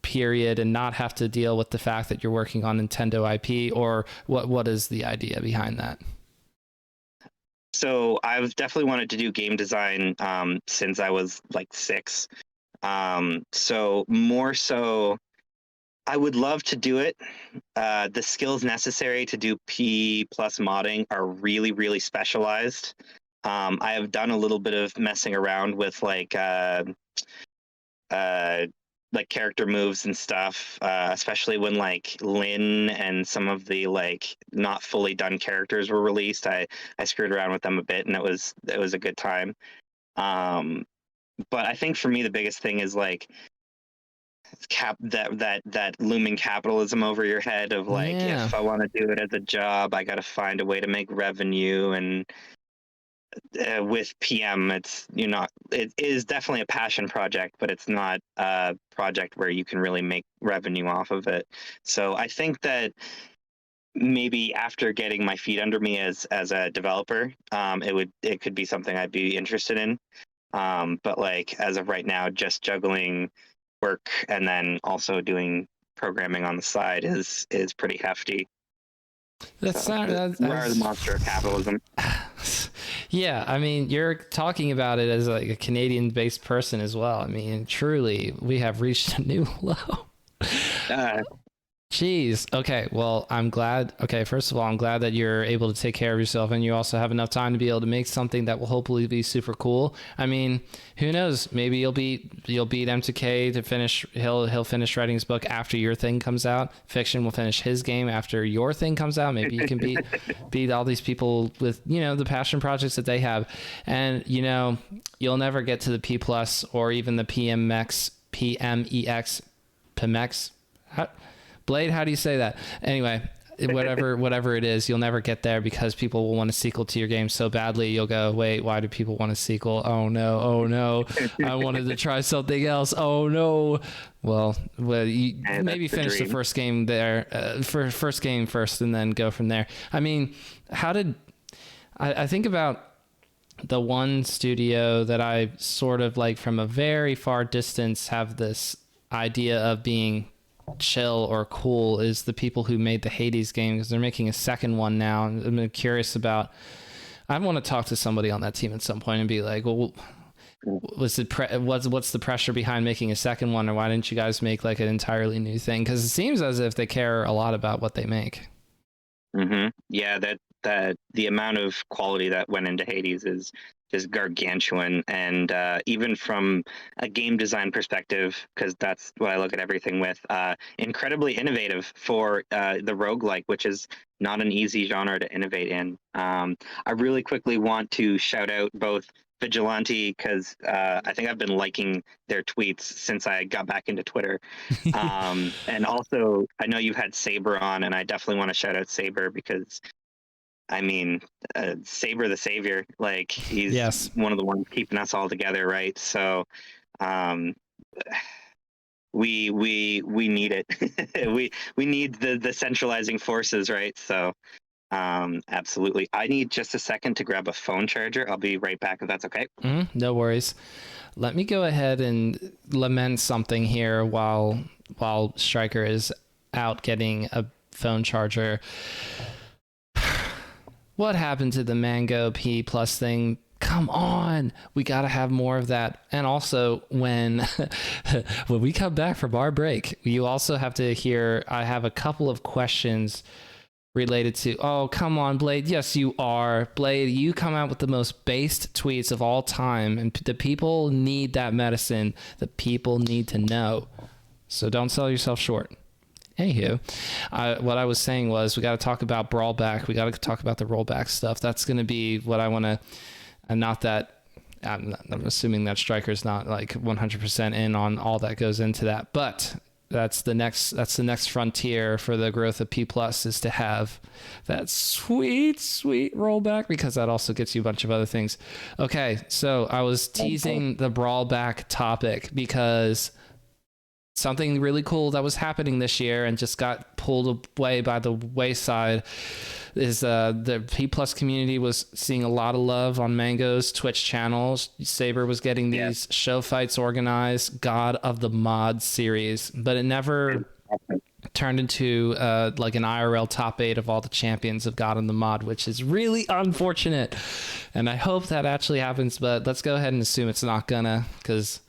period, and not have to deal with the fact that you're working on Nintendo IP, or what is the idea behind that? So I've definitely wanted to do game design since I was like 6. So more so, I would love to do it. The skills necessary to do P+ modding are really, really specialized. I have done a little bit of messing around with like character moves and stuff, especially when like Lynn and some of the like not fully done characters were released. I screwed around with them a bit, and it was a good time. But I think for me the biggest thing is like that looming capitalism over your head of like, Yeah. if I want to do it as a job, I got to find a way to make revenue. And with PM, it is definitely a passion project, but it's not a project where you can really make revenue off of it. So I think that maybe after getting my feet under me as a developer, it could be something I'd be interested in. But like as of right now, just juggling work and then also doing programming on the side is pretty hefty. That's So, not the monster of capitalism. Yeah, I mean, you're talking about it as like a Canadian-based person as well. I mean, truly, we have reached a new low. Jeez. Okay. Well, I'm glad. Okay. First of all, I'm glad that you're able to take care of yourself, and you also have enough time to be able to make something that will hopefully be super cool. I mean, who knows? Maybe you'll beat M2K to finish. He'll finish writing his book after your thing comes out. Fiction will finish his game after your thing comes out. Maybe you can beat all these people with, you know, the passion projects that they have, and you know, you'll never get to the P plus or even the PMEX. Blade, how do you say that? Anyway, whatever it is, you'll never get there because people will want a sequel to your game so badly. You'll go, wait, why do people want a sequel? Oh no, I wanted to try something else. Oh no. Well, you maybe finish the first game there, first game first, and then go from there. I mean, I think about the one studio that I sort of like from a very far distance have this idea of being chill or cool is the people who made the Hades game, because they're making a second one now. And I'm curious about, I want to talk to somebody on that team at some point and be like, well, what's the pressure behind making a second one, or why didn't you guys make like an entirely new thing? Because it seems as if they care a lot about what they make. Mm-hmm. Yeah, that the amount of quality that went into Hades is just gargantuan, and even from a game design perspective, because that's what I look at everything with, incredibly innovative for the roguelike, which is not an easy genre to innovate in. I really quickly want to shout out both Vigilante, because I think I've been liking their tweets since I got back into Twitter. And also, I know you've had Saber on, and I definitely want to shout out Saber because, I mean, Saber the Savior, like he's one of the ones keeping us all together, right? So we need it. we need the centralizing forces, right? So absolutely. I need just a second to grab a phone charger. I'll be right back if that's okay. No worries. Let me go ahead and lament something here while Stryker is out getting a phone charger. What happened to the Mango P plus thing? Come on, we got to have more of that. And also, when we come back from our break, you also have to hear, I have a couple of questions related to, oh, come on, Blade. Yes, you are. Blade, you come out with the most based tweets of all time, and the people need that medicine. The people need to know. So don't sell yourself short. Anywho, what I was saying was we got to talk about Brawlback. We got to talk about the rollback stuff. That's going to be what I want to, and not that, I'm assuming that Stryker's not like 100% in on all that goes into that, but that's the next frontier for the growth of P plus, is to have that sweet rollback, because that also gets you a bunch of other things. Okay, so I was teasing the Brawlback topic because something really cool that was happening this year and just got pulled away by the wayside is the P plus community was seeing a lot of love on Mango's Twitch channels. Saber was getting these show fights organized, God of the Mod series, but it never turned into like an IRL top 8 of all the champions of God of the Mod, which is really unfortunate. And I hope that actually happens, but let's go ahead and assume it's not gonna, because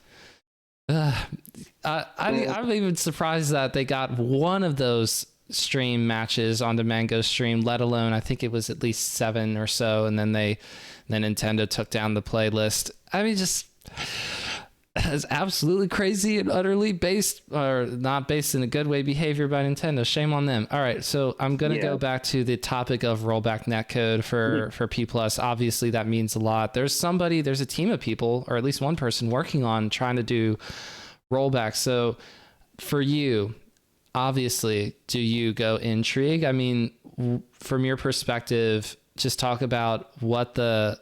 I'm even surprised that they got one of those stream matches on the Mango stream, let alone I think it was at least 7 or so, and then Nintendo took down the playlist. I mean, just it's absolutely crazy and utterly based, or not based in a good way, behavior by Nintendo. Shame on them. All right, so I'm gonna go back to the topic of rollback netcode for P plus. Obviously that means a lot. There's a team of people, or at least one person, working on trying to do rollback. So for you, obviously, do you go intrigue? I mean, from your perspective, just talk about what the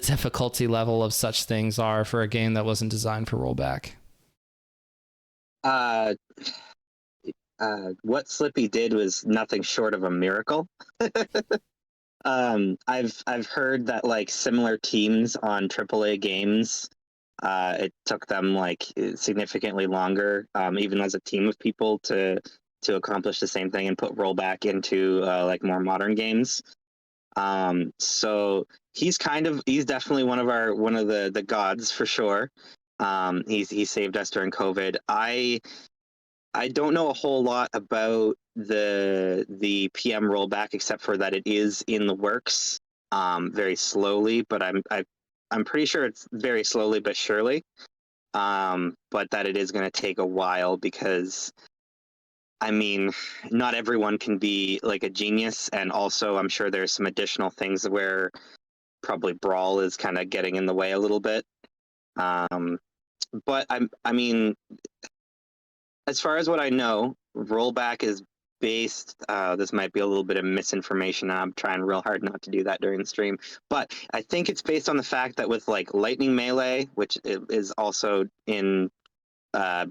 difficulty level of such things are for a game that wasn't designed for rollback. what Slippy did was nothing short of a miracle. I've heard that like similar teams on AAA games, it took them like significantly longer, even as a team of people to accomplish the same thing and put rollback into like more modern games. So he's definitely one of the gods for sure. He saved us during COVID. I don't know a whole lot about the PM rollback except for that it is in the works, very slowly, but I'm pretty sure it's very slowly but surely. But that it is going to take a while because I mean, not everyone can be like a genius, and also I'm sure there's some additional things where probably Brawl is kind of getting in the way a little bit. But I mean, as far as what I know, rollback is based. This might be a little bit of misinformation, and I'm trying real hard not to do that during the stream. But I think it's based on the fact that with like Lightning Melee, which is also in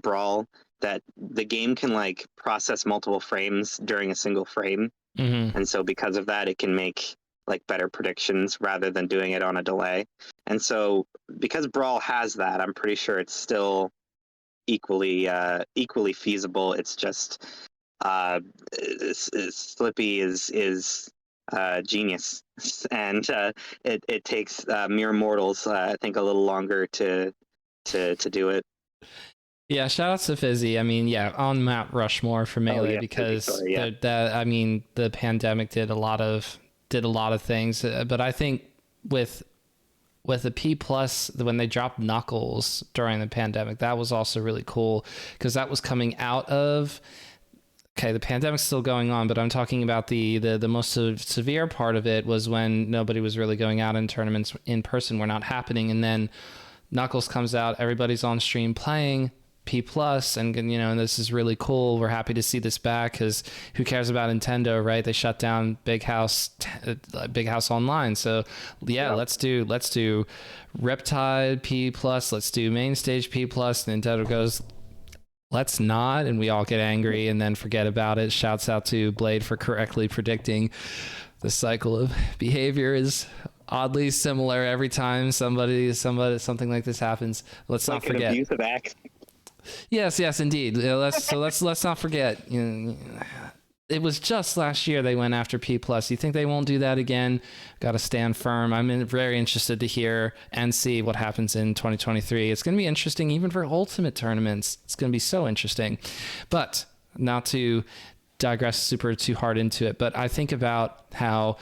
Brawl, that the game can like process multiple frames during a single frame, and so because of that, it can make like better predictions rather than doing it on a delay. And so because Brawl has that, I'm pretty sure it's still equally feasible. It's just Slippy is genius, and it takes mere mortals, I think, a little longer to do it. Yeah, shout out to Fizzy. I mean, yeah, on Mount Rushmore for Melee because sorry, yeah. that I mean, the pandemic did a lot of things, but I think with the P plus when they dropped Knuckles during the pandemic, that was also really cool because that was coming out of the pandemic's still going on, but I'm talking about the most severe part of it was when nobody was really going out, and tournaments in person were not happening, and then Knuckles comes out, everybody's on stream playing P plus, and and this is really cool. We're happy to see this back because who cares about Nintendo, right? They shut down Big House Online. So yeah, let's do Riptide P plus, let's do Main Stage P plus. Nintendo goes, let's not, and we all get angry and then forget about it. Shouts out to Blade for correctly predicting the cycle of behavior is oddly similar every time something like this happens. Let's not forget. An abusive act. Yes, indeed. Let's not forget. It was just last year they went after P plus. You think they won't do that again? Got to stand firm. I'm very interested to hear and see what happens in 2023. It's going to be interesting even for ultimate tournaments. It's going to be so interesting. But not to digress too hard into it, but I think about how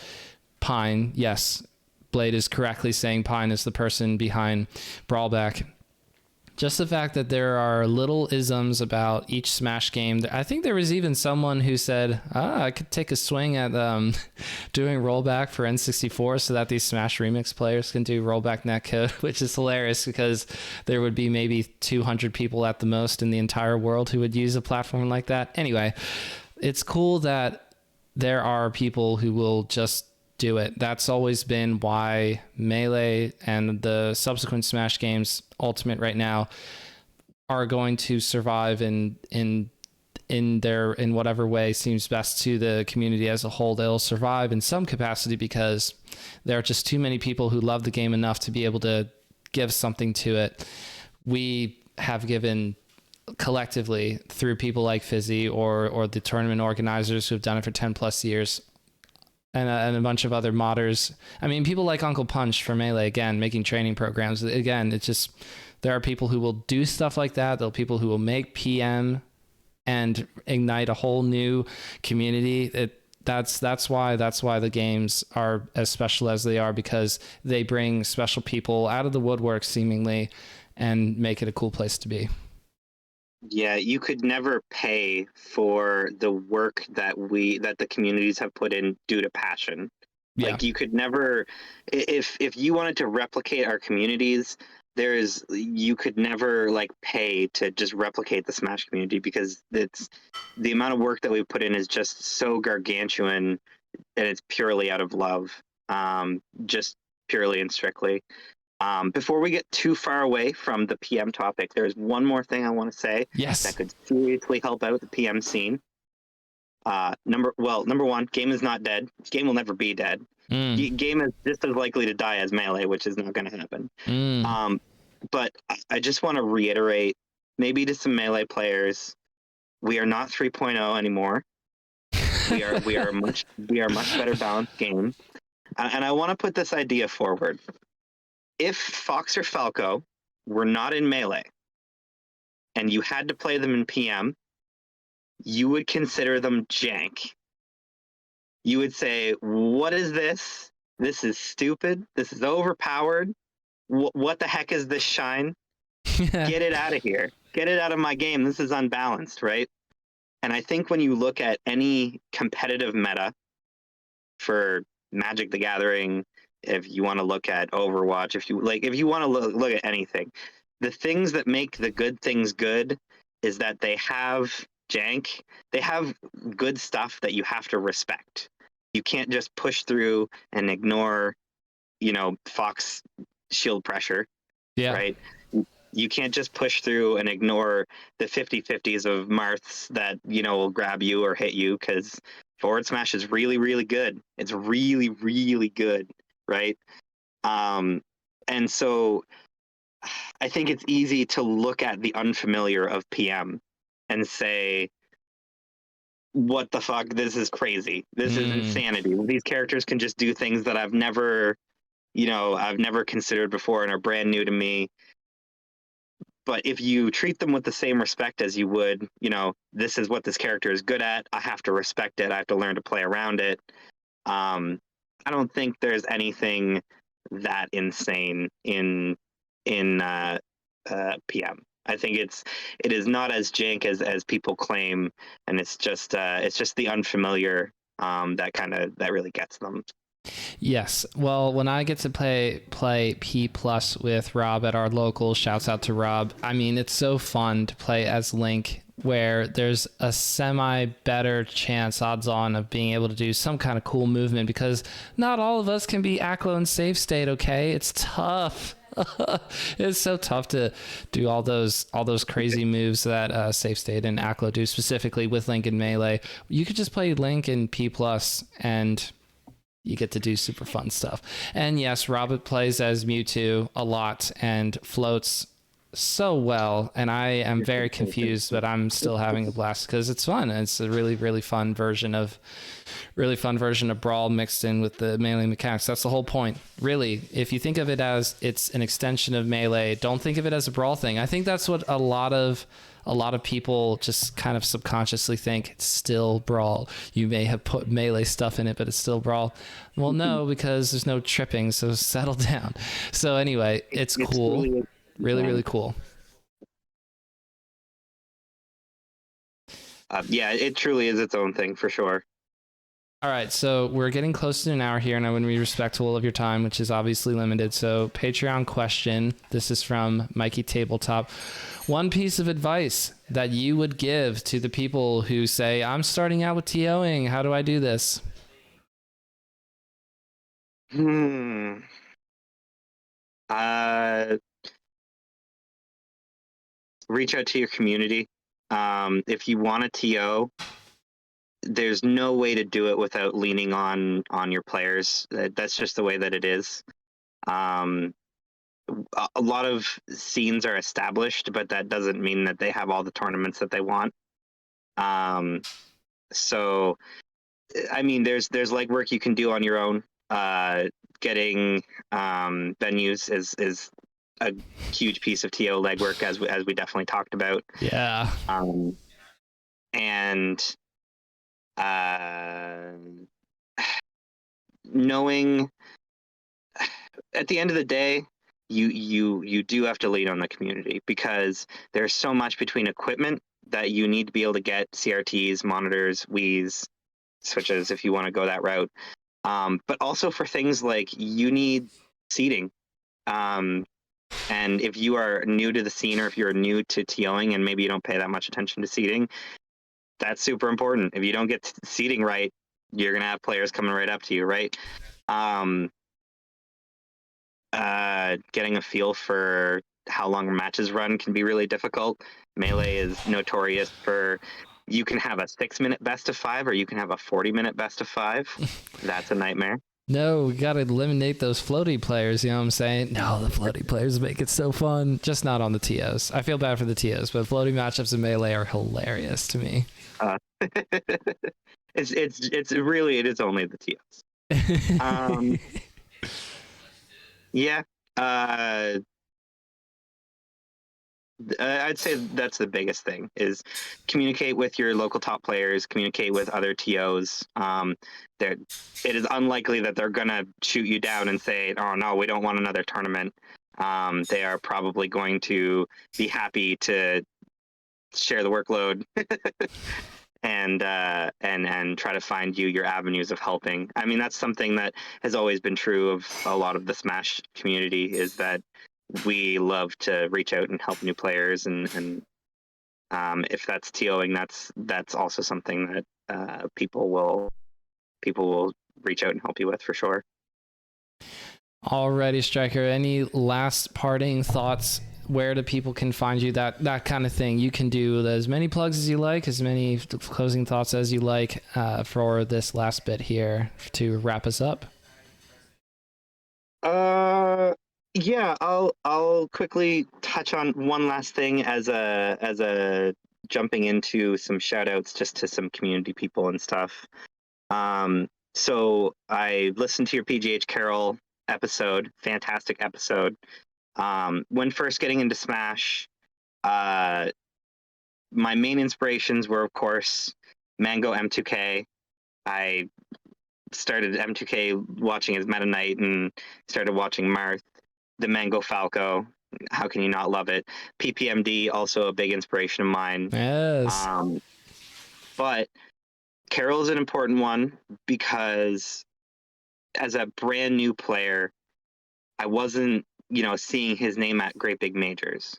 Pine, yes, Blade is correctly saying Pine is the person behind Brawlback. Just the fact that there are little isms about each Smash game. I think there was even someone who said, I could take a swing at doing rollback for N64 so that these Smash Remix players can do rollback netcode, which is hilarious because there would be maybe 200 people at the most in the entire world who would use a platform like that. Anyway, it's cool that there are people who will just do it. That's always been why Melee and the subsequent Smash games, Ultimate right now, are going to survive in whatever way seems best to the community as a whole. They'll survive in some capacity because there are just too many people who love the game enough to be able to give something to it. We have given collectively through people like Fizzy or the tournament organizers who have done it for 10 plus years, and a bunch of other modders. I mean, people like Uncle Punch for Melee, again, making training programs. Again, it's just, there are people who will do stuff like that. There are people who will make PM and ignite a whole new community. That's why the games are as special as they are, because they bring special people out of the woodwork seemingly and make it a cool place to be. Yeah, you could never pay for the work that the communities have put in due to passion. Yeah. Like you could never, if you wanted to replicate our communities, you could never like pay to just replicate the Smash community, because it's the amount of work that we put in is just so gargantuan, and it's purely out of love, just purely and strictly. Before we get too far away from the PM topic, there's one more thing I want to say. Yes. That could seriously help out the PM scene. Number one, game is not dead. Game will never be dead. Game is just as likely to die as Melee, which is not going to happen. But I just want to reiterate, maybe to some Melee players, we are not 3.0 anymore. We are a much better balanced game. And I want to put this idea forward. If Fox or Falco were not in Melee and you had to play them in PM, you would consider them jank. You would say, what is this? This is stupid. This is overpowered. What the heck is this shine? Get it out of here. Get it out of my game. This is unbalanced, right? And I think when you look at any competitive meta for Magic the Gathering, if you want to look at Overwatch, if you want to look at anything, the things that make the good things good is that they have jank. They have good stuff that you have to respect. You can't just push through and ignore, Fox shield pressure, right? You can't just push through and ignore the 50-50s of Marths that, will grab you or hit you, because forward smash is really, really good. It's really, really good, right? And so I think it's easy to look at the unfamiliar of PM and say, what the fuck? This is crazy. This is insanity. These characters can just do things that I've never considered before and are brand new to me. But if you treat them with the same respect as you would, this is what this character is good at. I have to respect it. I have to learn to play around it. I don't think there's anything that insane in PM. I think it is not as jank as people claim, and it's just the unfamiliar that really gets them. Yes. Well, when I get to play P plus with Rob at our local, shouts out to Rob. I mean, it's so fun to play as Link, where there's a semi better chance, odds on, of being able to do some kind of cool movement, because not all of us can be Aklo and save state. Okay, it's tough. It's so tough to do all those crazy moves that Safe State and Aklo do, specifically with Link and Melee. You could just play Link in P plus and you get to do super fun stuff. And yes, Robert plays as Mewtwo a lot and floats so well, and I am very confused, but I'm still having a blast because it's fun. It's a really, really fun version of Brawl mixed in with the Melee mechanics. That's the whole point, really. If you think of it as it's an extension of Melee, don't think of it as a Brawl thing. I think that's what a lot of people just kind of subconsciously think. It's still Brawl. You may have put Melee stuff in it, but it's still Brawl. Well, no, because there's no tripping, so settle down. So anyway, it's cool. Really, really cool. Yeah, it truly is its own thing for sure. All right, so we're getting close to an hour here, and I want to be respectful of your time, which is obviously limited. So Patreon question. This is from Mikey Tabletop. One piece of advice that you would give to the people who say, I'm starting out with TOing. How do I do this? Reach out to your community. If you want a TO, there's no way to do it without leaning on your players. That's just the way that it is. A lot of scenes are established, but that doesn't mean that they have all the tournaments that they want. So, I mean, there's legwork you can do on your own. Getting venues is a huge piece of TO legwork, as we definitely talked about. Yeah. And knowing at the end of the day, you do have to lean on the community, because there's so much between equipment that you need to be able to get CRTs, monitors, Wiis, switches if you want to go that route. But also for things like you need seating. And if you are new to the scene, or if you're new to TOing and maybe you don't pay that much attention to seating, that's super important. If you don't get seating right, you're going to have players coming right up to you, right? Getting a feel for how long matches run can be really difficult. Melee is notorious for You can have a 6-minute best of 5, or you can have a 40-minute best of 5. That's a nightmare. No, we got to eliminate those floaty players, you know what I'm saying? No, the floaty players make it so fun. Just not on the TOs. I feel bad for the TOs, but floaty matchups in Melee are hilarious to me. It's really, it is only the TOs. Yeah. I'd say that's the biggest thing, is communicate with your local top players, communicate with other TOs. It is unlikely that they're gonna shoot you down and say, "Oh no, we don't want another tournament." They are probably going to be happy to share the workload and try to find you your avenues of helping. I mean, that's something that has always been true of a lot of the Smash community, is that we love to reach out and help new players, and if that's TOing, that's also something that people will reach out and help you with for sure. Alrighty, Stryker. Any last parting thoughts? Where do people can find you? That kind of thing. You can do as many plugs as you like, as many closing thoughts as you like for this last bit here to wrap us up. Yeah, I'll quickly touch on one last thing as a jumping into some shout outs just to some community people and stuff. So I listened to your PGH Carol episode, fantastic episode. When first getting into Smash, my main inspirations were, of course, Mango M2K. I started M2K watching his Meta Knight and started watching Marth, the Mango Falco. How can you not love it? PPMD, also a big inspiration of mine. Yes. But Carol is an important one because as a brand new player, I wasn't, seeing his name at great big majors.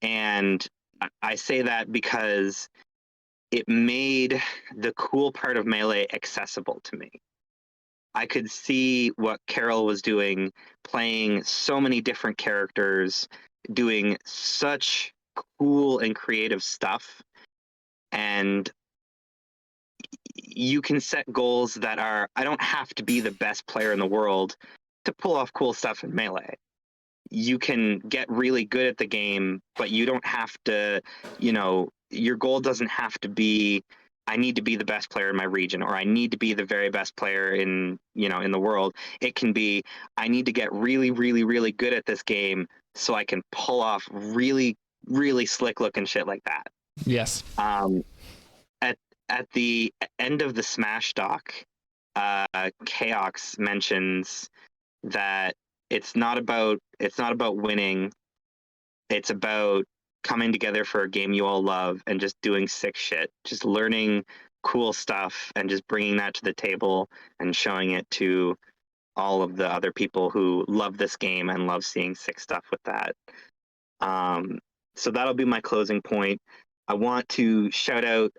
And I say that because it made the cool part of Melee accessible to me. I could see what Carol was doing, playing so many different characters, doing such cool and creative stuff. And you can set goals that are, I don't have to be the best player in the world to pull off cool stuff in Melee. You can get really good at the game, but you don't have to, your goal doesn't have to be, I need to be the best player in my region, or I need to be the very best player in the world. It can be, I need to get really, really, really good at this game so I can pull off really, really slick looking shit like that. Yes. At the end of the Smash doc, Chaox mentions that it's not about winning. It's about coming together for a game you all love and just doing sick shit, just learning cool stuff and just bringing that to the table and showing it to all of the other people who love this game and love seeing sick stuff with that. So that'll be my closing point. I want to shout out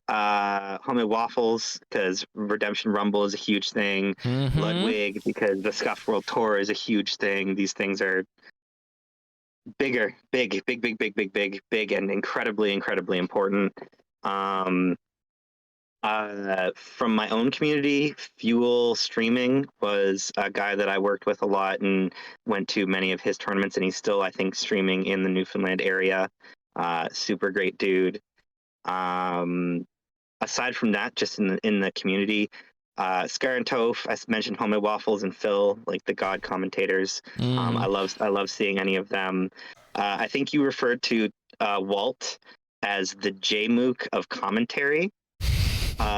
Homemade Waffles, because Redemption Rumble is a huge thing. Mm-hmm. Ludwig, because the Scuffed World Tour is a huge thing. These things are big, and incredibly, incredibly important. From my own community, Fuel Streaming was a guy that I worked with a lot and went to many of his tournaments, and he's still, I think, streaming in the Newfoundland area. Super great dude. Aside from that, just in the community, Scar and Toph, I mentioned Homemade Waffles and Phil, like the God commentators. I love seeing any of them. I think you referred to Walt as the J-Mook of commentary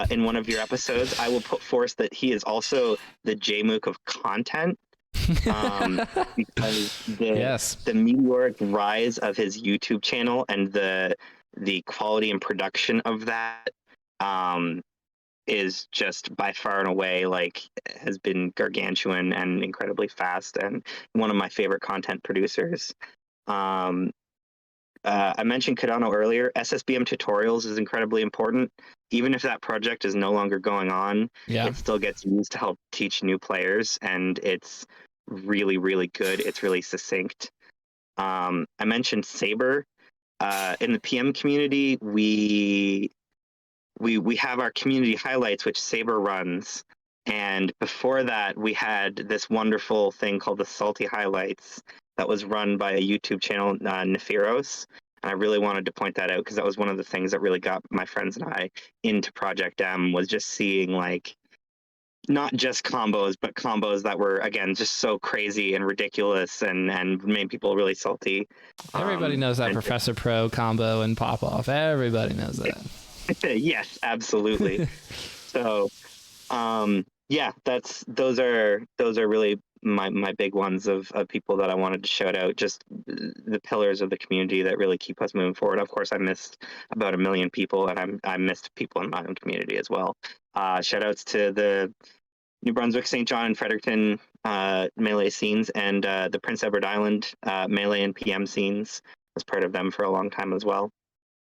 in one of your episodes. I will put forth that he is also the J-Mook of content. Because the meteoric rise of his YouTube channel and the quality and production of that is just by far and away has been gargantuan and incredibly fast, and one of my favorite content producers. I mentioned Cardano earlier. SSBM tutorials is incredibly important. Even if that project is no longer going on, it still gets used to help teach new players, and it's really, really good. It's really succinct. I mentioned Saber. In the PM community, we we have our community highlights, which Saber runs. And before that, we had this wonderful thing called the Salty Highlights that was run by a YouTube channel, Nefiros. And I really wanted to point that out because that was one of the things that really got my friends and I into Project M, was just seeing like not just combos, but combos that were, again, just so crazy and ridiculous and made people really salty. Everybody knows that Professor Pro combo and pop off. Everybody knows that. Yes, absolutely. So, yeah, those are really my big ones of people that I wanted to shout out. Just the pillars of the community that really keep us moving forward. Of course, I missed about 1 million people, and I missed people in my own community as well. Shout outs to the New Brunswick, St. John, and Fredericton Melee scenes, and the Prince Edward Island Melee and PM scenes. I was part of them for a long time as well.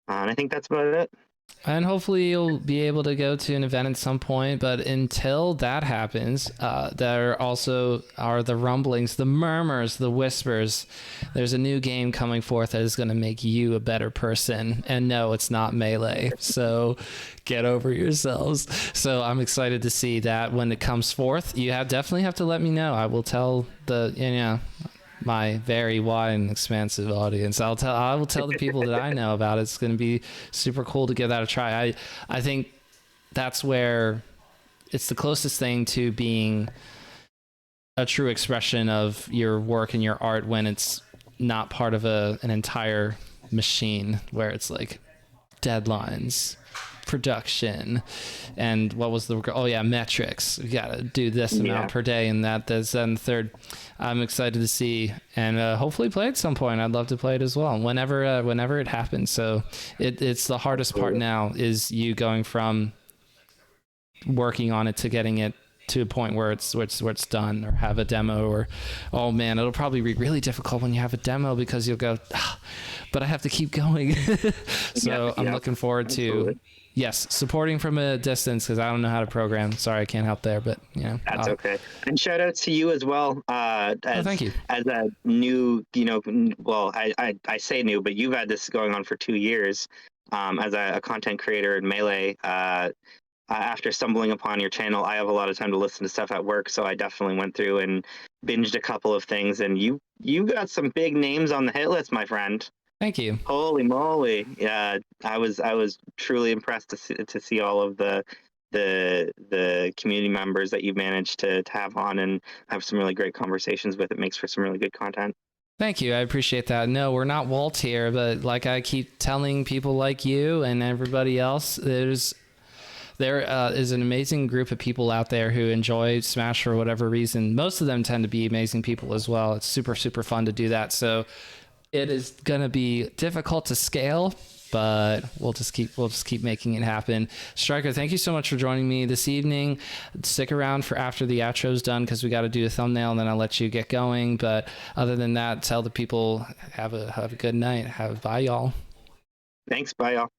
And I think that's about it. And hopefully you'll be able to go to an event at some point. But until that happens, there also are the rumblings, the murmurs, the whispers. There's a new game coming forth that is going to make you a better person. And no, it's not Melee. So get over yourselves. So I'm excited to see that when it comes forth. You definitely have to let me know. I will tell my very wide and expansive audience. I will tell the people that I know about it. It's going to be super cool to give that a try. I think that's where it's the closest thing to being a true expression of your work and your art, when it's not part of an entire machine where it's like deadlines, production, and what was metrics. You gotta do this amount per day, and that's then third. I'm excited to see and hopefully play at some point. I'd love to play it as well whenever it happens. So it's the hardest part now, is you going from working on it to getting it to a point where it's done, or have a demo, or oh man, it'll probably be really difficult when you have a demo, because you'll go, but I have to keep going. So I'm looking forward to supporting from a distance, because I don't know how to program. Sorry, I can't help there, but that's okay. And shout out to you as well. Thank you. As a new, well, I say new, but you've had this going on for 2 years as a content creator in Melee. After stumbling upon your channel, I have a lot of time to listen to stuff at work, so I definitely went through and binged a couple of things, and you got some big names on the hit list, my friend. Thank you. Holy moly! Yeah, I was truly impressed to see all of the community members that you've managed to have on and have some really great conversations with. It makes for some really good content. Thank you. I appreciate that. No, we're not Walt here, but like I keep telling people like you and everybody else, there is an amazing group of people out there who enjoy Smash for whatever reason. Most of them tend to be amazing people as well. It's super, super fun to do that. So it is going to be difficult to scale, but we'll just keep making it happen. Stryker, thank you so much for joining me this evening. Stick around for after the outro's done, because we got to do a thumbnail, and then I'll let you get going. But other than that, tell the people, have a good night. Bye, y'all. Thanks. Bye, y'all.